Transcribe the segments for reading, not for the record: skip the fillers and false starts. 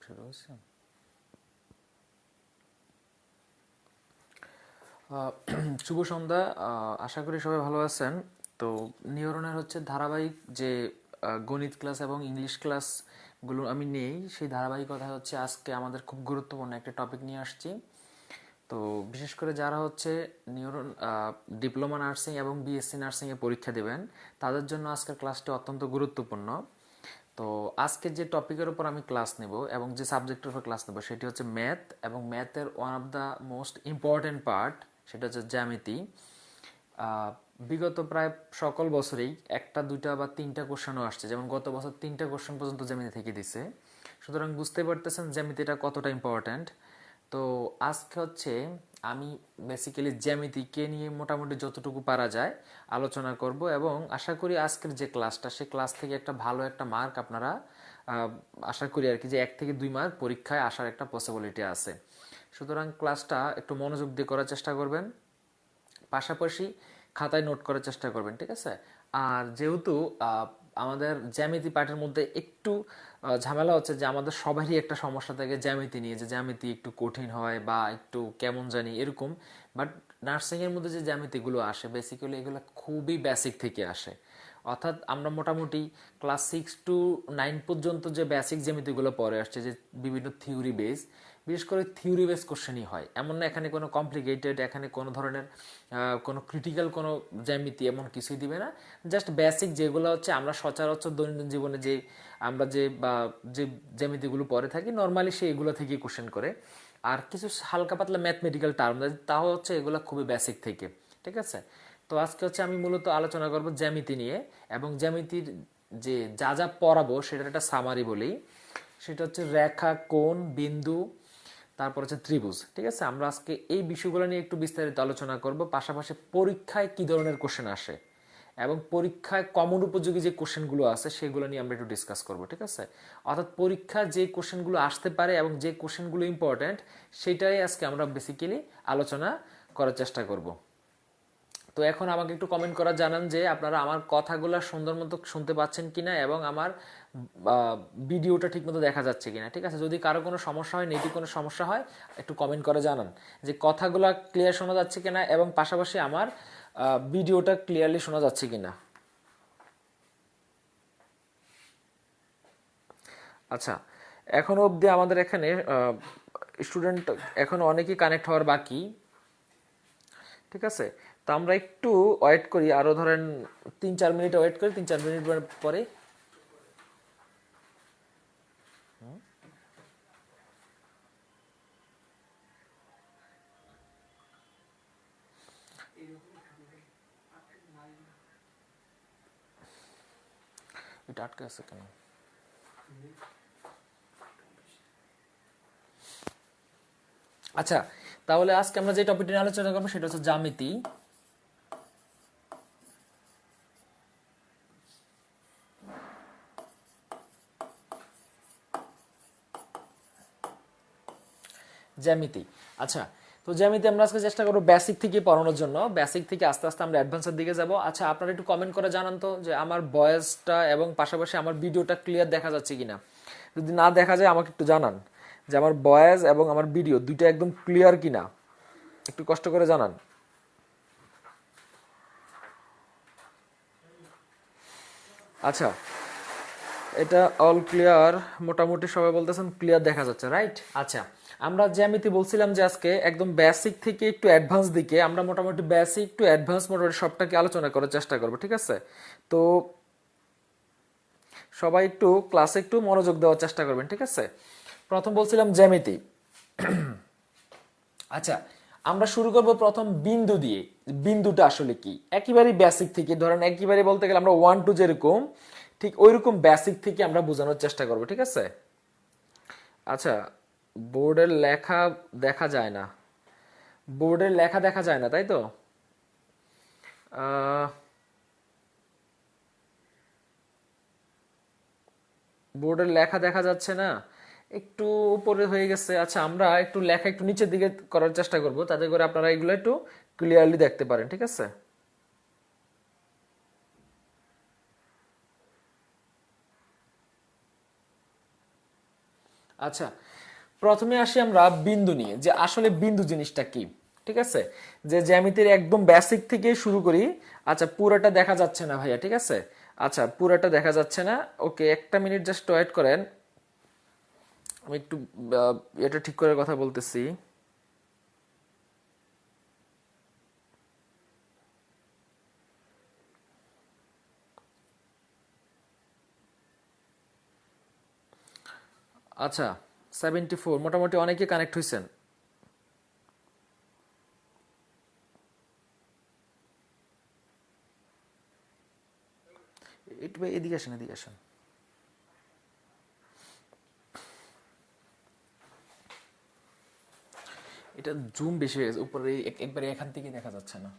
শুরু হচ্ছে। শুভ সন্ধ্যা। আশা করি সবাই ভালো আছেন। তো নিউরনের হচ্ছে ধারাবাহিক যে গণিত ক্লাস এবং ইংলিশ ক্লাসগুলো আমি নেই, সেই ধারাবাহিকতা হচ্ছে আজকে আমাদের খুব গুরুত্বপূর্ণ একটা টপিক নিয়ে আসছি। তো বিশেষ করে যারা হচ্ছে নিউরন ডিপ্লোমা নার্সিং এবং বিএসসি নার্সিংয়ে পরীক্ষা দেবেন, তাদের জন্য আজকের ক্লাসটি অত্যন্ত গুরুত্বপূর্ণ। তো আজকে যে টপিকের উপর আমি ক্লাস নেব এবং যে সাবজেক্টের উপর ক্লাস নেব সেটি হচ্ছে ম্যাথ, এবং ম্যাথের one of the most important part সেটা হচ্ছে জ্যামিতি। বিগত প্রায় সকল বছরেই একটা দুইটা বা তিনটা কোশ্চেনও আসছে, যেমন গত বছর তিনটা কোশ্চেন পর্যন্ত জ্যামিতি থেকে দিছে। সুতরাং বুঝতে পারতেছেন জ্যামিতিটা কতটা ইম্পর্ট্যান্ট। তো আজকে হচ্ছে আমি বেসিক্যালি জ্যামিতিকে নিয়ে মোটামুটি যতটুকু পারা যায় আলোচনা করব, এবং আশা করি আজকের যে ক্লাসটা সে ক্লাস থেকে একটা ভালো একটা মার্ক আপনারা আশা করি আর কি, যে 1 থেকে 2 মার্ক পরীক্ষায় আসার একটা পসিবিলিটি আছে। সুতরাং ক্লাসটা একটু মনোযোগ দিয়ে করার চেষ্টা করবেন, পাশাপাশি খাতায় নোট করার চেষ্টা করবেন, ঠিক আছে? আর যেহেতু আমাদের জ্যামিতি পাঠের মধ্যে একটু ঝামেলা হচ্ছে, যে আমাদের সবারই একটা সমস্যা থাকে জ্যামিতি নিয়ে, যে জ্যামিতি একটু কঠিন হয় বা একটু কেমন জানি এরকম। বাট নার্সিংয়ের মধ্যে যে জ্যামিতিগুলো আসে বেসিক্যালি এগুলো খুবই বেসিক থেকে আসে। অর্থাৎ আমরা মোটামুটি ক্লাস 6 to 9 পর্যন্ত যে বেসিক জ্যামিতিগুলো পড়ে আসছে, যে বিভিন্ন থিওরি বেস, বিশেষ করে থিওরি বেস কোশ্চেনই হয়, এমন না এখানে কোনো কমপ্লিকেটেড, এখানে কোনো ধরনের কোনো ক্রিটিক্যাল কোনো জ্যামিতি এমন কিছুই দিবে না। জাস্ট বেসিক যেগুলো হচ্ছে আমরা সচরাচর দৈনন্দিন জীবনে যে আমরা যে জ্যামিতিগুলো পড়ে থাকি নর্মালি সেইগুলো থেকেই কোশ্চেন করে। আর কিছু হালকা পাতলা ম্যাথমেটিক্যাল টার্ম তাও হচ্ছে এগুলো খুবই বেসিক থেকে, ঠিক আছে? তো আজকে হচ্ছে আমি মূলত আলোচনা করব জ্যামিতি নিয়ে, এবং জ্যামিতির যে যা যা পড়াবো সেটার একটা সামারি বলি। সেটা হচ্ছে রেখা, কোণ, বিন্দু, তারপর হচ্ছে ত্রিভুজ, ঠিক আছে? আমরা আজকে এই বিষয়গুলো নিয়ে একটু বিস্তারিত আলোচনা করব, পাশাপাশি পরীক্ষায় কি ধরনের কোশ্চেন আসে এবং পরীক্ষায় কমন উপযোগী যে কোশ্চেনগুলো আছে সেগুলো নিয়ে আমরা একটু ডিসকাস করব, ঠিক আছে? অর্থাৎ পরীক্ষায় যে কোশ্চেনগুলো আসতে পারে এবং যে কোশ্চেনগুলো ইম্পর্ট্যান্ট সেটাই আজকে আমরা বেসিক্যালি আলোচনা করার চেষ্টা করব। তো এখন আমাকে একটু কমেন্ট করা জানান যে আপনারা আমার কথাগুলো সুন্দর মতো শুনতে পাচ্ছেন কিনা এবং আমার ভিডিওটা ঠিকমতো দেখা যাচ্ছে কিনা, ঠিক আছে? যদি কারো কোনো সমস্যা হয়, নেটি কোনো সমস্যা হয়, একটু কমেন্ট করে জানান যে কথাগুলো ক্লিয়ার শোনা যাচ্ছে কিনা এবং পাশাপাশি আমার ভিডিওটা ক্লিয়ারলি শোনা যাচ্ছে কিনা। আচ্ছা, এখনো অবধি আমাদের এখানে স্টুডেন্ট এখনো অনেকেই কানেক্ট হওয়ার বাকি, ঠিক আছে? তো আমরা একটু ওয়েট করি, আরো ধরেন 3-4 মিনিট ওয়েট করি, 3-4 মিনিট পরে এটা আটকে আছে কেন? আচ্ছা, তাহলে আজকে আমরা যে টপিকটা নিয়ে আলোচনা করবো সেটা হচ্ছে জ্যামিতি। জ্যামিতি, আচ্ছা। তো জ্যামিতি আমরা আজকে চেষ্টা করবো বেসিক থেকে পড়ানোর জন্য, বেসিক থেকে আস্তে আস্তে আমরা অ্যাডভান্সের দিকে যাব। আচ্ছা, আপনারা একটু কমেন্ট করে জানান তো যে আমার ভয়েসটা এবং পাশাপাশি আমার ভিডিওটা ক্লিয়ার দেখা যাচ্ছে কিনা। যদি না দেখা যায় আমাকে একটু জানান যে আমার ভয়েস এবং আমার ভিডিও দুইটা একদম ক্লিয়ার কিনা, একটু কষ্ট করে জানান। আচ্ছা, এটা অল ক্লিয়ার, মোটামুটি সবাই বলতেছেন ক্লিয়ার দেখা যাচ্ছে, রাইট? আচ্ছা, আমরা জ্যামিতি বলছিলাম যে আজকে একদম বেসিক থেকে একটু অ্যাডভান্স দিকে আমরা মোটামুটি বেসিক টু অ্যাডভান্স মোটামুটি সবটাকে আলোচনা করার চেষ্টা করব, ঠিক আছে? তো সবাই একটু ক্লাসে একটু মনোযোগ দেওয়ার চেষ্টা করবেন, ঠিক আছে? প্রথম বলছিলাম জ্যামিতি। আচ্ছা, আমরা শুরু করব প্রথম বিন্দু দিয়ে। বিন্দুটা আসলে কি, একেবারেই বেসিক থেকে, ধরেন একেবারে বলতে গেলে আমরা 1 to যেরকম ঠিক ওইরকম বেসিক থেকে আমরা বোঝানোর চেষ্টা করব, ঠিক আছে? আচ্ছা, বোর্ডের লেখা দেখা যায় না, বোর্ডের লেখা দেখা যায় না, তাই তো? আহ, বোর্ডের লেখা দেখা যাচ্ছে না, একটু উপরে হয়ে গেছে। আচ্ছা, আমরা একটু লেখা একটু নিচের দিকে করার চেষ্টা করব, তাতে করে আপনারা এগুলো একটু ক্লিয়ারলি দেখতে পারেন, ঠিক আছে? আচ্ছা, প্রথমে আসি আমরা বিন্দু নিয়ে, যে আসলে বিন্দু জিনিসটা কি। ঠিক আছে, যে জ্যামিতির একদম বেসিক থেকে শুরু করি। আচ্ছা, পুরোটা দেখা যাচ্ছে না ভাইয়া, ঠিক আছে। আচ্ছা, পুরোটা দেখা যাচ্ছে না, ওকে, একটা মিনিট জাস্ট ওয়েট করেন, আমি একটু এটা ঠিক করে কথা বলতেছি। আচ্ছা, 74 মোটামুটি অনেকে কানেক্ট হয়েছেন। একটু ভাই এদিকে আসেন, এদিকে আসেন। এটা জুম বেশি হয়ে গেছে, উপরে একবারে এখান থেকে দেখা যাচ্ছে না,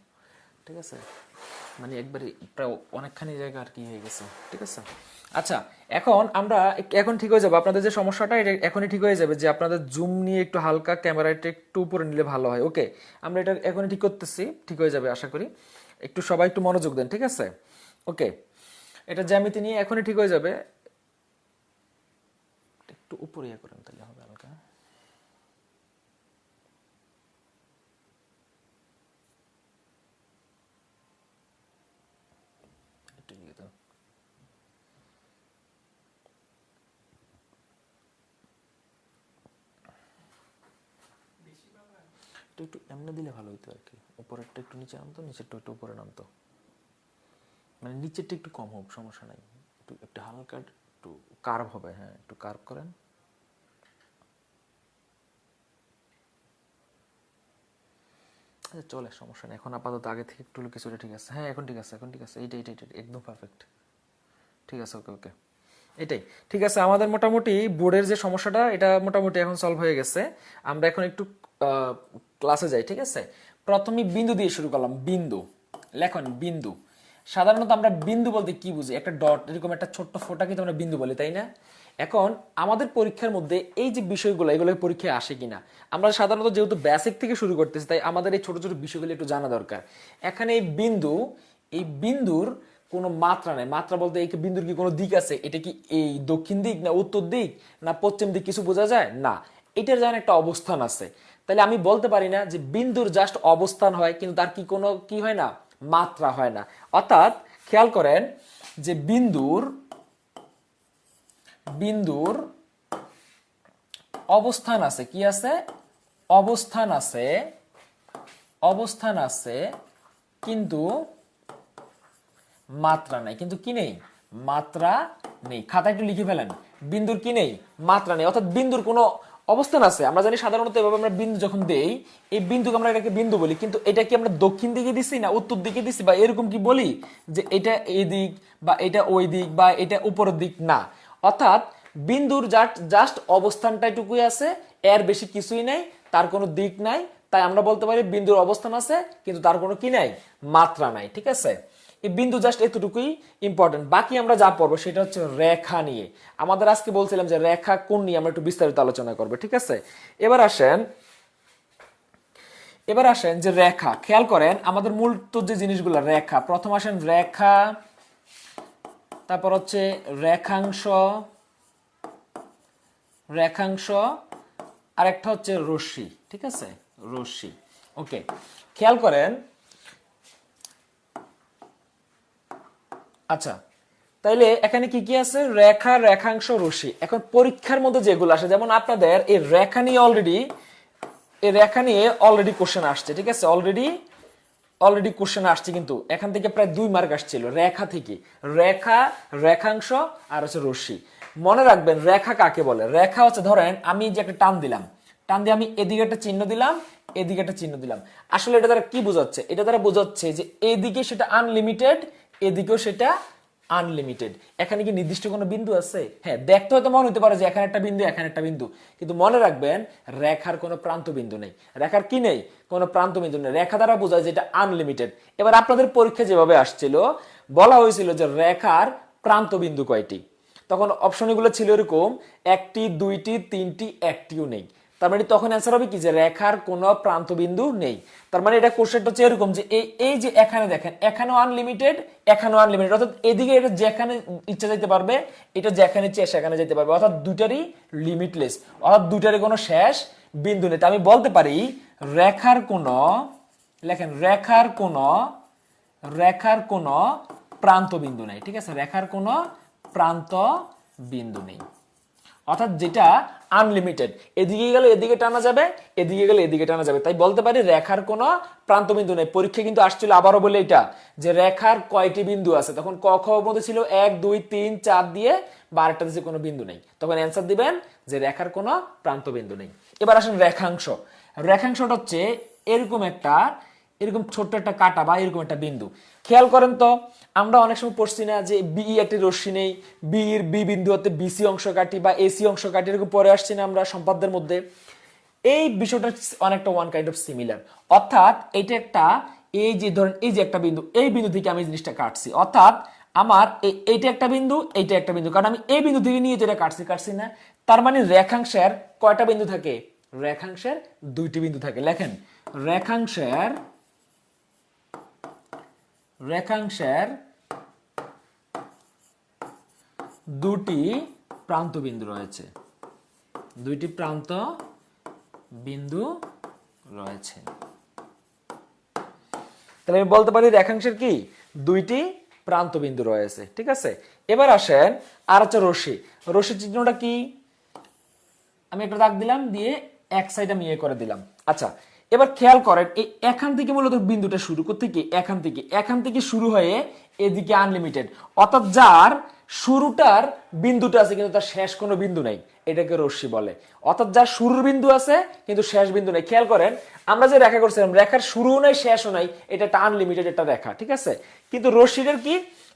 ঠিক আছে, মানে একবারে প্রায় অনেকখানি জায়গা আর কি হয়ে গেছে, ঠিক আছে। আচ্ছা, এখন আমরা এখন ঠিক হয়ে যাবে আপনাদের যে সমস্যাটা, এটা এখনই ঠিক হয়ে যাবে, যে আপনাদের জুম নিয়ে একটু হালকা ক্যামেরাটা একটু উপরে নিলে ভালো হয়। ওকে, আমরা এটা এখনই ঠিক করতেছি, ঠিক হয়ে যাবে আশা করি। একটু সবাই একটু মনোযোগ দেন, ঠিক আছে। ওকে, এটা জ্যামিতি নিয়ে এখনই ঠিক হয়ে যাবে। একটু উপরে ইয়ে করেন তাহলে হবে হালকা। একটু ইয়ে দেন। একটু একটু এমনি দিলে ভালো হতো আর কি, উপরেরটা একটু নিচে নামতো, নিচেরটা একটু উপরে নামতো, মানে নিচেরটা একটু কম হোক, সমস্যা নাই, একটু একটু হালকা একটু কার্ভ হবে, হ্যাঁ একটু কার্ভ করেন। আচ্ছা চলে, সমস্যা নেই, এখন আপাতত আগে থেকে একটু কিছুটা ঠিক আছে, হ্যাঁ এখন ঠিক আছে, এখন ঠিক আছে, এইটা এইটা এইটা একদম পারফেক্ট, ঠিক আছে। ওকে ওকে, এটাই ঠিক আছে। আমাদের মোটামুটি বোর্ডের যে সমস্যাটা, এটা মোটামুটি এখন সলভ হয়ে গেছে। আমরা এখন একটু ক্লাসে যাই, ঠিক আছে। প্রথমে বিন্দু দিয়ে শুরু করলাম, বিন্দু লেখন, বিন্দু। সাধারণত আমরা বিন্দু বলতে কি বুঝি, একটা ডট, এরকম একটা ছোট্ট ফোঁটাকে তো আমরা বিন্দু বলি, তাই না? এখন আমাদের পরীক্ষার মধ্যে এই যে বিষয়গুলো, এগুলো পরীক্ষায় আসে কিনা, আমরা সাধারণত যেহেতু বেসিক থেকে শুরু করতেছি, তাই আমাদের এই ছোট ছোট বিষয়গুলো একটু জানা দরকার। এখানে এই বিন্দু, এই বিন্দুর কোনো মাত্রা নেই। মাত্রা বলতে এই বিন্দুর কি কোনো দিক আছে, এটা কি এই দক্ষিণ দিক না উত্তর দিক না পশ্চিম দিক, কিছু বোঝা যায় না। এটার যেন একটা অবস্থান আছে, তাহলে আমি বলতে পারি না যে বিন্দুর জাস্ট অবস্থান হয়, কিন্তু তার কি কোনো কি হয় না, মাত্রা হয় না। অর্থাৎ খেয়াল করেন যে বিন্দুর বিন্দুর অবস্থান আছে, কি আছে, অবস্থান আছে, অবস্থান আছে, কিন্তু মাত্রা নাই। কিন্তু কি নেই, মাত্রা নেই। খাতা একটু লিখে ফেলেন, বিন্দুর কি নেই, মাত্রা নেই। অর্থাৎ বিন্দুর কোনো অবস্থান আছে, আমরা জানি সাধারণত এভাবে আমরা বিন্দু যখন দেই, এই বিন্দুকে আমরা এটাকে বিন্দু বলি, কিন্তু এটা কি আমরা দক্ষিণ দিকে দিছি না উত্তর দিকে দিছি, বা এরকম কি বলি যে এটা এই দিক বা এটা ওই দিক বা এটা উপরের দিক, না। অর্থাৎ বিন্দুর জাস্ট অবস্থানটাইটুকুই আছে, এর বেশি কিছুই নাই, তার কোনো দিক নাই। তাই আমরা বলতে পারি বিন্দুর অবস্থান আছে, কিন্তু তার কোনো কি নাই, মাত্রা নাই, ঠিক আছে। এই বিন্দু জাস্ট এতটুকুই ইম্পর্টেন্ট। বাকি আমরা যা পড়বো সেটা হচ্ছে রেখা নিয়ে। আমাদের আজকে বলছিলাম যে রেখা কোণ নিয়ে আমরা একটু বিস্তারিত আলোচনা করবো, ঠিক আছে। এবার আসেন, এবার আসেন যে রেখা, খেয়াল করেন আমাদের মূল তো যে জিনিসগুলো, রেখা, প্রথম আসেন রেখা, তারপর হচ্ছে রেখাংশ, রেখাংশ, আরেকটা হচ্ছে রশ্মি, ঠিক আছে, রশ্মি। ওকে, খেয়াল করেন। আচ্ছা, তাইলে এখানে কি কি আছে, রেখা, রেখাংশ, রশ্মি। এখন পরীক্ষার মধ্যে যেগুলো আসে, যেমন আপনাদের এই রেখা নিয়ে অলরেডি, এই রেখা নিয়ে অলরেডি কোশ্চেন আসছে, ঠিক আছে, অলরেডি অলরেডি কোশ্চেন আসছে, কিন্তু এখান থেকে প্রায় 2 মার্ক আসছিল রেখা থেকে। রেখা, রেখাংশ আর হচ্ছে রশ্মি। মনে রাখবেন রেখা কাকে বলে। রেখা হচ্ছে, ধরেন আমি যে একটা টান দিলাম, টান দিয়ে আমি এদিকে একটা চিহ্ন দিলাম, এদিকে একটা চিহ্ন দিলাম। আসলে এটা দ্বারা কি বোঝাচ্ছে, এটা দ্বারা বোঝাচ্ছে যে এদিকে সেটা আনলিমিটেড, এদিকেও সেটা আনলিমিটেড। এখানে কি নির্দিষ্ট কোনো বিন্দু আছে? হ্যাঁ, দেখতে হয়তো মনে হতে পারে যে এখানে একটা বিন্দু, এখানে একটা বিন্দু, কিন্তু মনে রাখবেন রেখার কোনো প্রান্ত বিন্দু নেই। রেখার কি নেই, কোনো প্রান্ত বিন্দু নেই। রেখা দ্বারা বোঝায় যে এটা আনলিমিটেড। এবার আপনাদের পরীক্ষা যেভাবে আসছিল, বলা হয়েছিল যে রেখার প্রান্ত বিন্দু কয়টি, তখন অপশনগুলো ছিল এরকম, একটি, দুইটি, তিনটি, একটিও নেই। তার মানে তখন অ্যান্সার হবে কি যে রেখার কোনো প্রান্তবিন্দু নেই। তার মানে এটা কোশ্চেনটা হচ্ছে এরকম যে এই যে এখানে দেখেন এখানেও আনলিমিটেড, এখানেও আনলিমিটেড, অর্থাৎ এদিকে এটা যেখানে ইচ্ছা যেতে পারবে, এটা যেখানে ইচ্ছে সেখানে যেতে পারবে, অর্থাৎ দুটারই লিমিটলেস, অর্থাৎ দুটারই কোনো শেষ বিন্দু নেই। আমি বলতে পারি রেখার কোনো, লেখেন রেখার কোনো প্রান্ত বিন্দু নেই। ঠিক আছে, রেখার কোনো প্রান্ত বিন্দু নেই, অর্থাৎ যেটা আনলিমিটেড, এদিকে গেলে এদিকে টানা যাবে, এদিকে গেলে এদিকে টানা যাবে। তাই বলতে পারি রেখার কোনো প্রান্ত বিন্দু নেই। পরীক্ষা কিন্তু আসছিল আবারও বলে এটা যে রেখার কয়টি বিন্দু আছে, তখন ক খ মধ্যে ছিল 1 2 3 4 দিয়ে বা আরেকটা দিকে কোনো বিন্দু নেই, তখন অ্যান্সার দিবেন যে রেখার কোনো প্রান্ত বিন্দু নেই। এবার আসেন রেখাংশ। রেখাংশটা হচ্ছে এরকম ছোট্ট একটা কাটা বা এরকম একটা বিন্দু। খেয়াল করেন তো, আমরা অনেক সময় পড়ছি না যে বি একটি রশ্মি নেই, বি বিন্দু হতে বিসি অংশ কাটি বা এসি অংশ কাটি, এরকম পরে আসছি না আমরা সম্পাদ্যের মধ্যে। এই বিষয়টা অনেকটা ওয়ান কাইন্ড অফ সিমিলার, অর্থাৎ এটা একটা, এই যে ধরেন এই যে একটা বিন্দু, এই বিন্দু থেকে আমি জিনিসটা কাটছি, অর্থাৎ আমার এইটা একটা বিন্দু, এইটা একটা বিন্দু, কারণ আমি এই বিন্দু থেকে নিয়ে যেটা কাটছি না। তার মানে রেখাংশের কয়টা বিন্দু থাকে? রেখাংশের দুইটি বিন্দু থাকে। লেখেন রেখাংশের দুটি প্রান্ত বিন্দু রয়েছে, দুইটি প্রান্ত বিন্দু রয়েছে। তাহলে আমি বলতে পারি রেখাংশের কি দুইটি প্রান্ত বিন্দু রয়েছে। ঠিক আছে, এবার আসেন আর হচ্ছে রশ্মি চিহ্নটা কি? আমি একটা দাগ দিলাম, দিয়ে এক সাইড আমি করে দিলাম। আচ্ছা, এবার খেয়াল করেন এই এখান থেকে মূলত বিন্দুটা শুরু করতে কি এখান থেকে শুরু হয়ে এদিকে আনলিমিটেড, অর্থাৎ যার শুরুটার বিন্দুটা আছে কিন্তু তার শেষ কোনো বিন্দু নাই, এটাকে রশ্মি বলে। অর্থাৎ যার শুরুর বিন্দু আছে কিন্তু শেষ বিন্দু নাই। খেয়াল করেন আমরা যে রেখা করছিলাম, রেখার শুরুও নাই শেষও নাই, এটা একটা আনলিমিটেড একটা রেখা। ঠিক আছে, কিন্তু রশ্মিটার কি?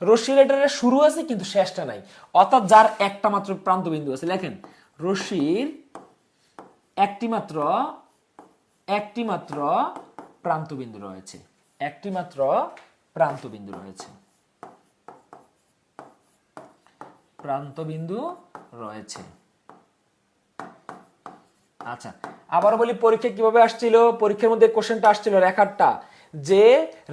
রশ্মির শুরু আছে কিন্তু শেষটা নাই, অর্থাৎ যার একটা মাত্র প্রান্ত বিন্দু আছে। লেখেন রশ্মির একটি মাত্র প্রান্ত বিন্দু রয়েছে, একটি মাত্র প্রান্ত বিন্দু রয়েছে, প্রান্ত বিন্দু রয়েছে। আচ্ছা, আবার বলি পরীক্ষা কিভাবে আসছিল, পরীক্ষার মধ্যে কোশ্চেনটা আসছিল রেখারটা, যে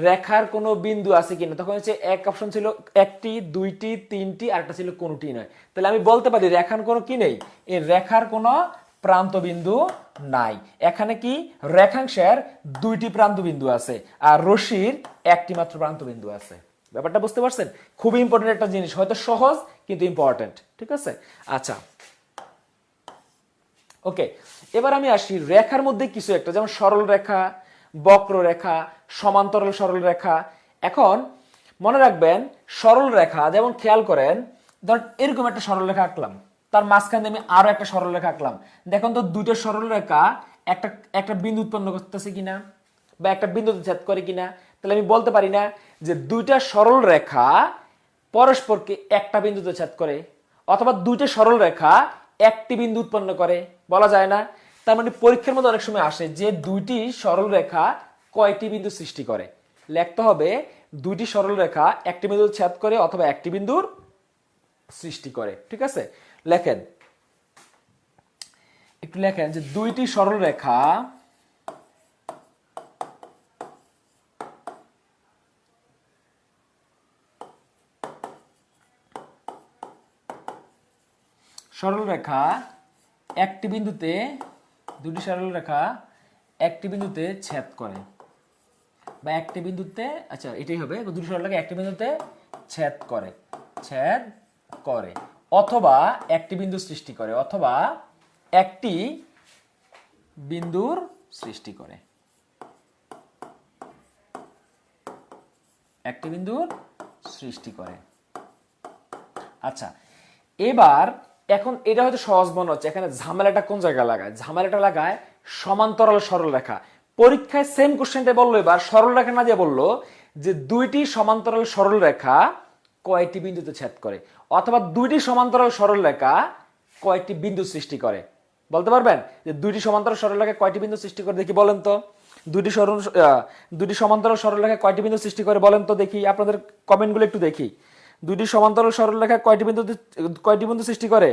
রেখার কোনো বিন্দু আছে কিনা, তখন হচ্ছে এক অপশন ছিল একটি, দুইটি, তিনটি, আর একটা ছিল কোনোটি নয়। তাহলে আমি বলতে পারি রেখার কোনো কি নেই, এই রেখার কোনো প্রান্ত বিন্দু নাই। এখানে কি রেখাংশের দুইটি প্রান্ত বিন্দু আছে আর রশ্মির একটি মাত্র প্রান্ত বিন্দু আছে। ব্যাপারটা বুঝতে পারছেন? খুবই ইম্পর্টেন্ট একটা জিনিস, হয়তো সহজ কিন্তু ইম্পর্টেন্ট। ঠিক আছে, আচ্ছা ওকে, এবার আমি আসি রেখার মধ্যে কিছু একটা, যেমন সরল রেখা, বক্ররেখা, সমান্তরাল সরল রেখা। এখন মনে রাখবেন সরল রেখা, যেমন খেয়াল করেন ধর এরকম একটা সরল রেখা আঁকলাম, তার মাঝখানে আমি আরো একটা সরল রেখা আঁকলাম। দেখুন তো দুটো সরল রেখা একটা বিন্দু উৎপন্ন করতেছে কিনা বা একটা বিন্দুতে ছেদ করে কিনা। তাহলে আমি বলতে পারি না যে দুইটা সরল রেখা পরস্পরকে একটা বিন্দুতে ছেদ করে, অথবা দুইটা সরল রেখা একটি বিন্দু উৎপন্ন করে, বলা যায় না। তার মানে পরীক্ষার মধ্যে অনেক সময় আসে যে দুইটি সরল রেখা কয়টি বিন্দু সৃষ্টি করে। লিখতে হবে দুইটি সরল রেখা একটি বিন্দু ছেদ করে অথবা একটি বিন্দুর সৃষ্টি করে। ঠিক আছে, লেখেন একটু লেখেন যে দুইটি সরল রেখা একটি বিন্দুতে, দুটি সরল রেখা একটি বিন্দুতে ছেদ করে বা একটি বিন্দুতে, আচ্ছা এটাই হবে, দুটি সরল রেখা একটি বিন্দুতে ছেদ করে অথবা একটি বিন্দু সৃষ্টি করে, অথবা একটি বিন্দুর সৃষ্টি করে, একটি বিন্দুর সৃষ্টি করে। আচ্ছা, এবার এখন এটা হয়তো সহজ মনে হচ্ছে, এখানে ঝামেলাটা কোন জায়গায় লাগায়? ঝামেলাটা লাগায় সমান্তরাল সরল রেখা। পরীক্ষায় সেম কোশ্চেনটা বললো, এবার সরল রেখা না দিয়ে বললো যে দুইটি সমান্তরাল সরল রেখা কয়টি বিন্দুতে ছেদ করে, অথবা দুইটি সমান্তরাল সরল রেখা কয়টি বিন্দু সৃষ্টি করে। বলতে পারবেন যে দুইটি সমান্তরাল সরল রেখা কয়টি বিন্দু সৃষ্টি করে? দেখি বলেন তো, দুইটি সমান্তরাল সরল রেখা কয়টি বিন্দু সৃষ্টি করে বলেন তো দেখি, আপনাদের কমেন্টগুলো একটু দেখি। দুইটি সমান্তরাল সরল রেখা কয়টি বিন্দু সৃষ্টি করে?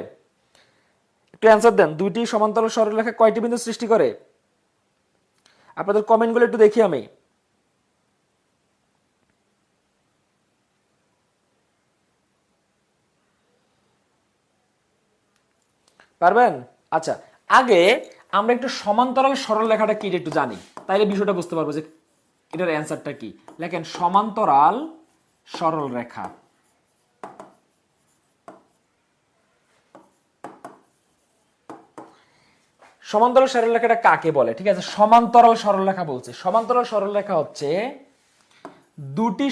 একটু অ্যান্সার দেন, দুইটি সমান্তরাল সরলরেখা কয়টি বিন্দু সৃষ্টি করে? আপনাদের কমেন্টগুলো একটু দেখি আমি। পারবেন? আচ্ছা, আগে আমরা একটু সমান্তরাল সরলরেখাটা কি এটা একটু জানি, তাইলে বিষয়টা বুঝতে পারবো যে এটার অ্যান্সারটা কি। লেখেন সমান্তরাল সরলরেখা। সমান্তরাল সরলরেখাটা কাকে বলে? ঠিক আছে, সমান্তরাল সরলরেখা বলছে। সমান্তরাল সরলরেখা হচ্ছে দুটি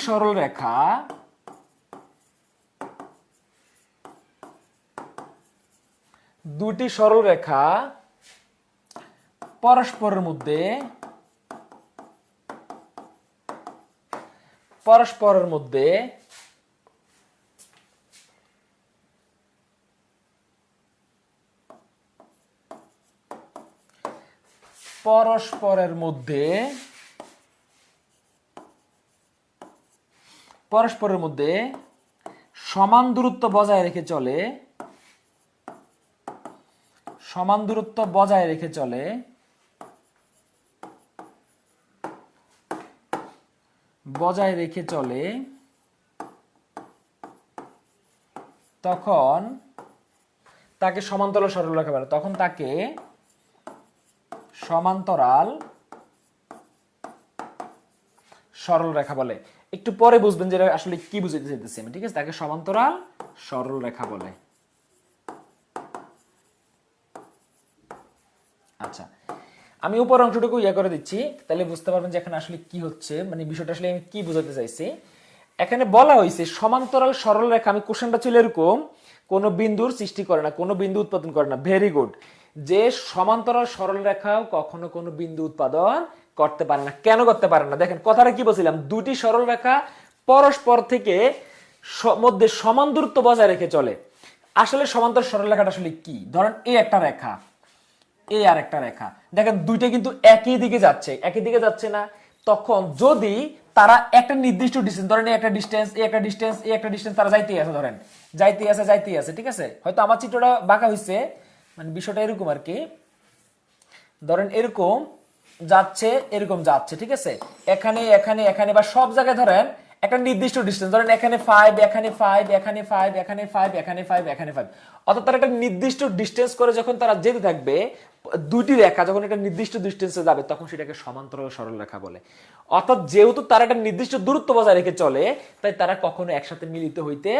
সরলরেখা পরস্পরের মধ্যে পরস্পরের মধ্যে পরস্পরের মধ্যে সমান দূরত্ব বজায় রেখে চলে, সমান দূরত্ব বজায় রেখে চলে, বজায় রেখে চলে, তখন তাকে সমান্তরাল সরলরেখা বলে। তখন তাকে সমান্তরাল সরলরেখা বলে। একটু পরে বুঝবেন যে এটা আসলে কি বুঝাতে চাইতেছি আমি, ঠিক আছে? তাকে সমান্তরাল সরলরেখা বলে। আচ্ছা, আমি উপর অংশটুকু ইয়ে করে দিচ্ছি, তাহলে বুঝতে পারবেন যে এখানে আসলে কি হচ্ছে, মানে বিষয়টা আসলে আমি কি বোঝাতে চাইছি। এখানে বলা হয়েছে সমান্তরাল সরলরেখা, আমি কোশ্চেনটা ছিল এরকম, কোন বিন্দুর সৃষ্টি করে না, কোন বিন্দু উৎপাদন করে না। ভেরি গুড, যে সমান্তরাল সরলরেখাও কখনো কোনো বিন্দু উৎপাদন করতে পারে না। কেন করতে পারে না? দেখেন কথাটা কি বলছিলাম, দুটি সরলরেখা পরস্পর থেকে মধ্যে সমান দূরত্ব বজায় রেখে চলে। আসলে সমান্তরাল সরলরেখাটা আসলে কি? ধরেন এই একটা রেখা, এই আর একটা রেখা, দেখেন দুইটা কিন্তু একই দিকে যাচ্ছে, একই দিকে যাচ্ছে না? তখন যদি তারা একটা নির্দিষ্ট ডিস্টেন্স, ধরেন এই একটা ডিস্টেন্স, এই একটা ডিস্টেন্স, এই একটা ডিস্টেন্স, তারা যাইতেই আছে, ধরেন যাইতেই আছে, ঠিক আছে? হয়তো আমার চিত্রটা বাঁকা হয়েছে, মানে বিষয়টা এরকম আর কি। ধরেন এরকম যাচ্ছে, এরকম যাচ্ছে, ঠিক আছে? এখানে এখানে এখানে বা সব জায়গায় ধরেন একটা নির্দিষ্ট ডিস্টেন্স, ধরেন এখানে 5, এখানে 5, এখানে 5, এখানে 5, এখানে 5, এখানে 5, অর্থাৎ তারা একটা নির্দিষ্ট ডিস্টেন্স করে যখন তারা যেতে থাকবে, দুটি রেখা যখন একটা নির্দিষ্ট ডিস্টেন্সে যাবে, তখন সেটাকে সমান্তরাল সরলরেখা বলে। অর্থাৎ যেহেতু তারা একটা নির্দিষ্ট দূরত্ব বজায় রেখে চলে, তাই তারা কখনো একসাথে মিলিত হইতে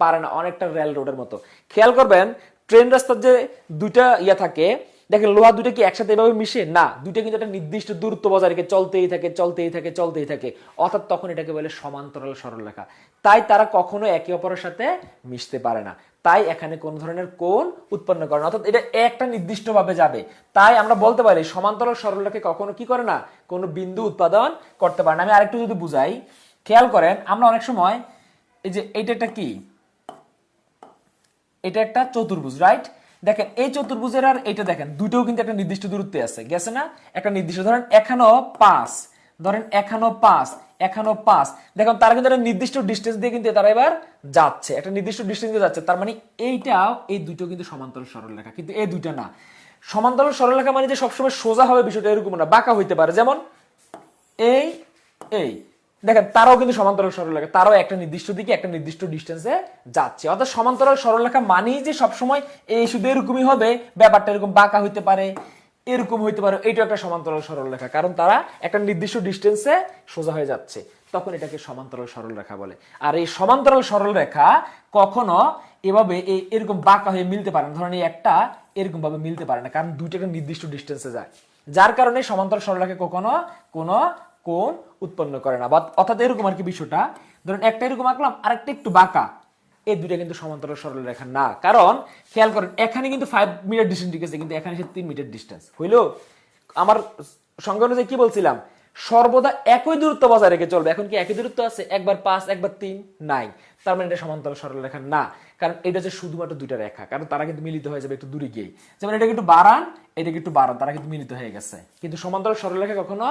পারে না, অনেকটা রেল রোডের মতো। খেয়াল করবেন ট্রেন রাস্তার যে দুইটা ইয়া থাকে, দেখেন লোহা দুটো কি একসাথে এভাবে মিশে না, দুটো কিন্তু একটা নির্দিষ্ট দূরত্ব বজায় রেখে চলতেই থাকে। অর্থাৎ তখন এটাকে বলে সমান্তরাল সরলরেখা। তাই তারা কখনো একে অপরের সাথে মিশতে পারে না, তাই এখানে কোন ধরনের কোণ উৎপন্ন করে না, অর্থাৎ এটা একটা নির্দিষ্ট ভাবে যাবে। তাই আমরা বলতে পারি সমান্তরাল সরলরেখা কখনো কি করে না, কোনো বিন্দু উৎপাদন করতে পারে না। আমি আরেকটু যদি বুঝাই, খেয়াল করেন আমরা অনেক সময় এই যে এইটা একটা কি, এটা একটা চতুর্ভুজ, রাইট? দেখেন এই চতুর্ভুজের আর এটা দেখেন দুটোও কিন্তু একটা নির্দিষ্ট দূরত্বে আছে, গেছে না? একটা নির্দিষ্ট, ধরেন এখানেও 5, ধরেন এখানেও 5, এখানেও 5, দেখুন তারা কিন্তু একটা নির্দিষ্ট ডিস্টেন্স দিয়ে কিন্তু তারা এবার যাচ্ছে, একটা নির্দিষ্ট ডিস্টেন্স দিয়ে যাচ্ছে। তার মানে এইটাও, এই দুটো কিন্তু সমান্তরাল সরলরেখা, কিন্তু এই দুটো না। সমান্তরাল সরলরেখা মানে যে সবসময় সোজা হবে বিষয়টা এরকম না, বাঁকা হইতে পারে। যেমন এই এই দেখেন তারাও কিন্তু সমান্তরাল সরলরেখা, তারাও একটা নির্দিষ্ট দিকে একটা নির্দিষ্ট ডিস্টেন্সে যাচ্ছে। অর্থাৎ সমান্তরাল সরলরেখা মানেই যে সবসময় এই শুধু এরকমই হবে, ব্যাপারটা এরকম বাঁকা হইতে পারে, এরকম হইতে পারে, এইটাও একটা সমান্তরাল সরলরেখা, কারণ তারা একটা নির্দিষ্ট ডিস্টেন্সে সোজা হয়ে যাচ্ছে, তখন এটাকে সমান্তরাল সরলরেখা বলে। আর এই সমান্তরাল সরলরেখা কখনো এভাবে এরকম বাঁকা হয়ে মিলতে পারে না, ধরেন এই একটা এরকম ভাবে মিলতে পারে না, কারণ দুইটা একটা নির্দিষ্ট ডিস্টেন্সে যায়, যার কারণে সমান্তরাল সরলরেখা কখনো কোনো কোণ উৎপন্ন করে না। অর্থাৎ এরকম আর কি বিষয়টা, ধরুন একটা এরকম আঁকলাম, আরেকটা একটু বাঁকা, এই দুইটা কিন্তু সমান্তরাল সরলরেখা না। কারণ খেয়াল করেন এখানে কিন্তু 5 মিটার ডিস্টেন্স ঠিক আছে, কিন্তু এখানে 3 মিটার ডিস্টেন্স হইলো। আমার সংজ্ঞা অনুযায়ী কি বলছিলাম, সর্বদা একই দূরত্ব বজায় রেখে চলবে। এখন কি একই দূরত্ব আছে? একবার 5, একবার 3 নাই, তার মানে এটা সমান্তরাল সরলরেখা না, কারণ এটা হচ্ছে শুধুমাত্র দুইটা রেখা, কারণ তারা কিন্তু মিলিত হয়ে যাবে একটু দূরে গিয়ে। যেমন এটা একটু বাড়ান, এটা একটু বাড়ান, তারা কিন্তু মিলিত হয়ে গেছে, কিন্তু সমান্তরাল সরলরেখা কখনো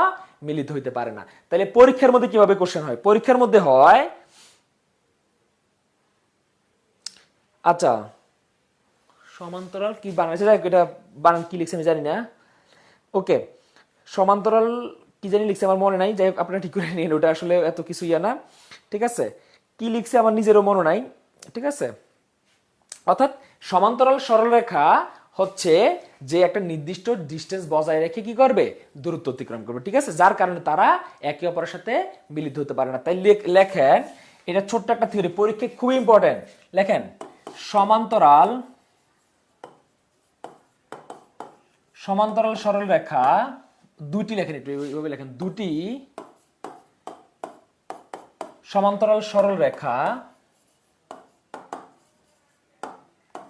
মিলিত হইতে পারে না। তাহলে পরীক্ষার মধ্যে কিভাবে কোশ্চেন হয়? পরীক্ষার মধ্যে হয়, আচ্ছা সমান্তরাল কি বানাইছে, এটা বানান কি লিখছে আমি জানি না। ওকে, সমান্তরাল কি জানি লিখছে আমার মনে নাই, যাই হোক আপনারা ঠিক করে নিন, ওটা আসলে এত কিছু ইয়া না। ঠিক আছে, কি লিখছে আমার নিজেরও মনে নাই। ঠিক আছে, অর্থাৎ সমান্তরাল সরলরেখা হচ্ছে যে একটা নির্দিষ্ট ডিস্টেন্স বজায় রেখে কি করবে, দূরত্ব অতিক্রম করবে। ঠিক আছে, যার কারণে তারা একে অপরের সাথে মিলিত হতে পারে না। তাই লেখেন, এটা ছোট্ট একটা থিওরি, পরীক্ষায় খুবই ইম্পর্টেন্ট। লেখেন সমান্তরাল সরলরেখা দুটি, লেখেন একটু এইভাবে লেখেন, দুটি সমান্তরাল সরলরেখা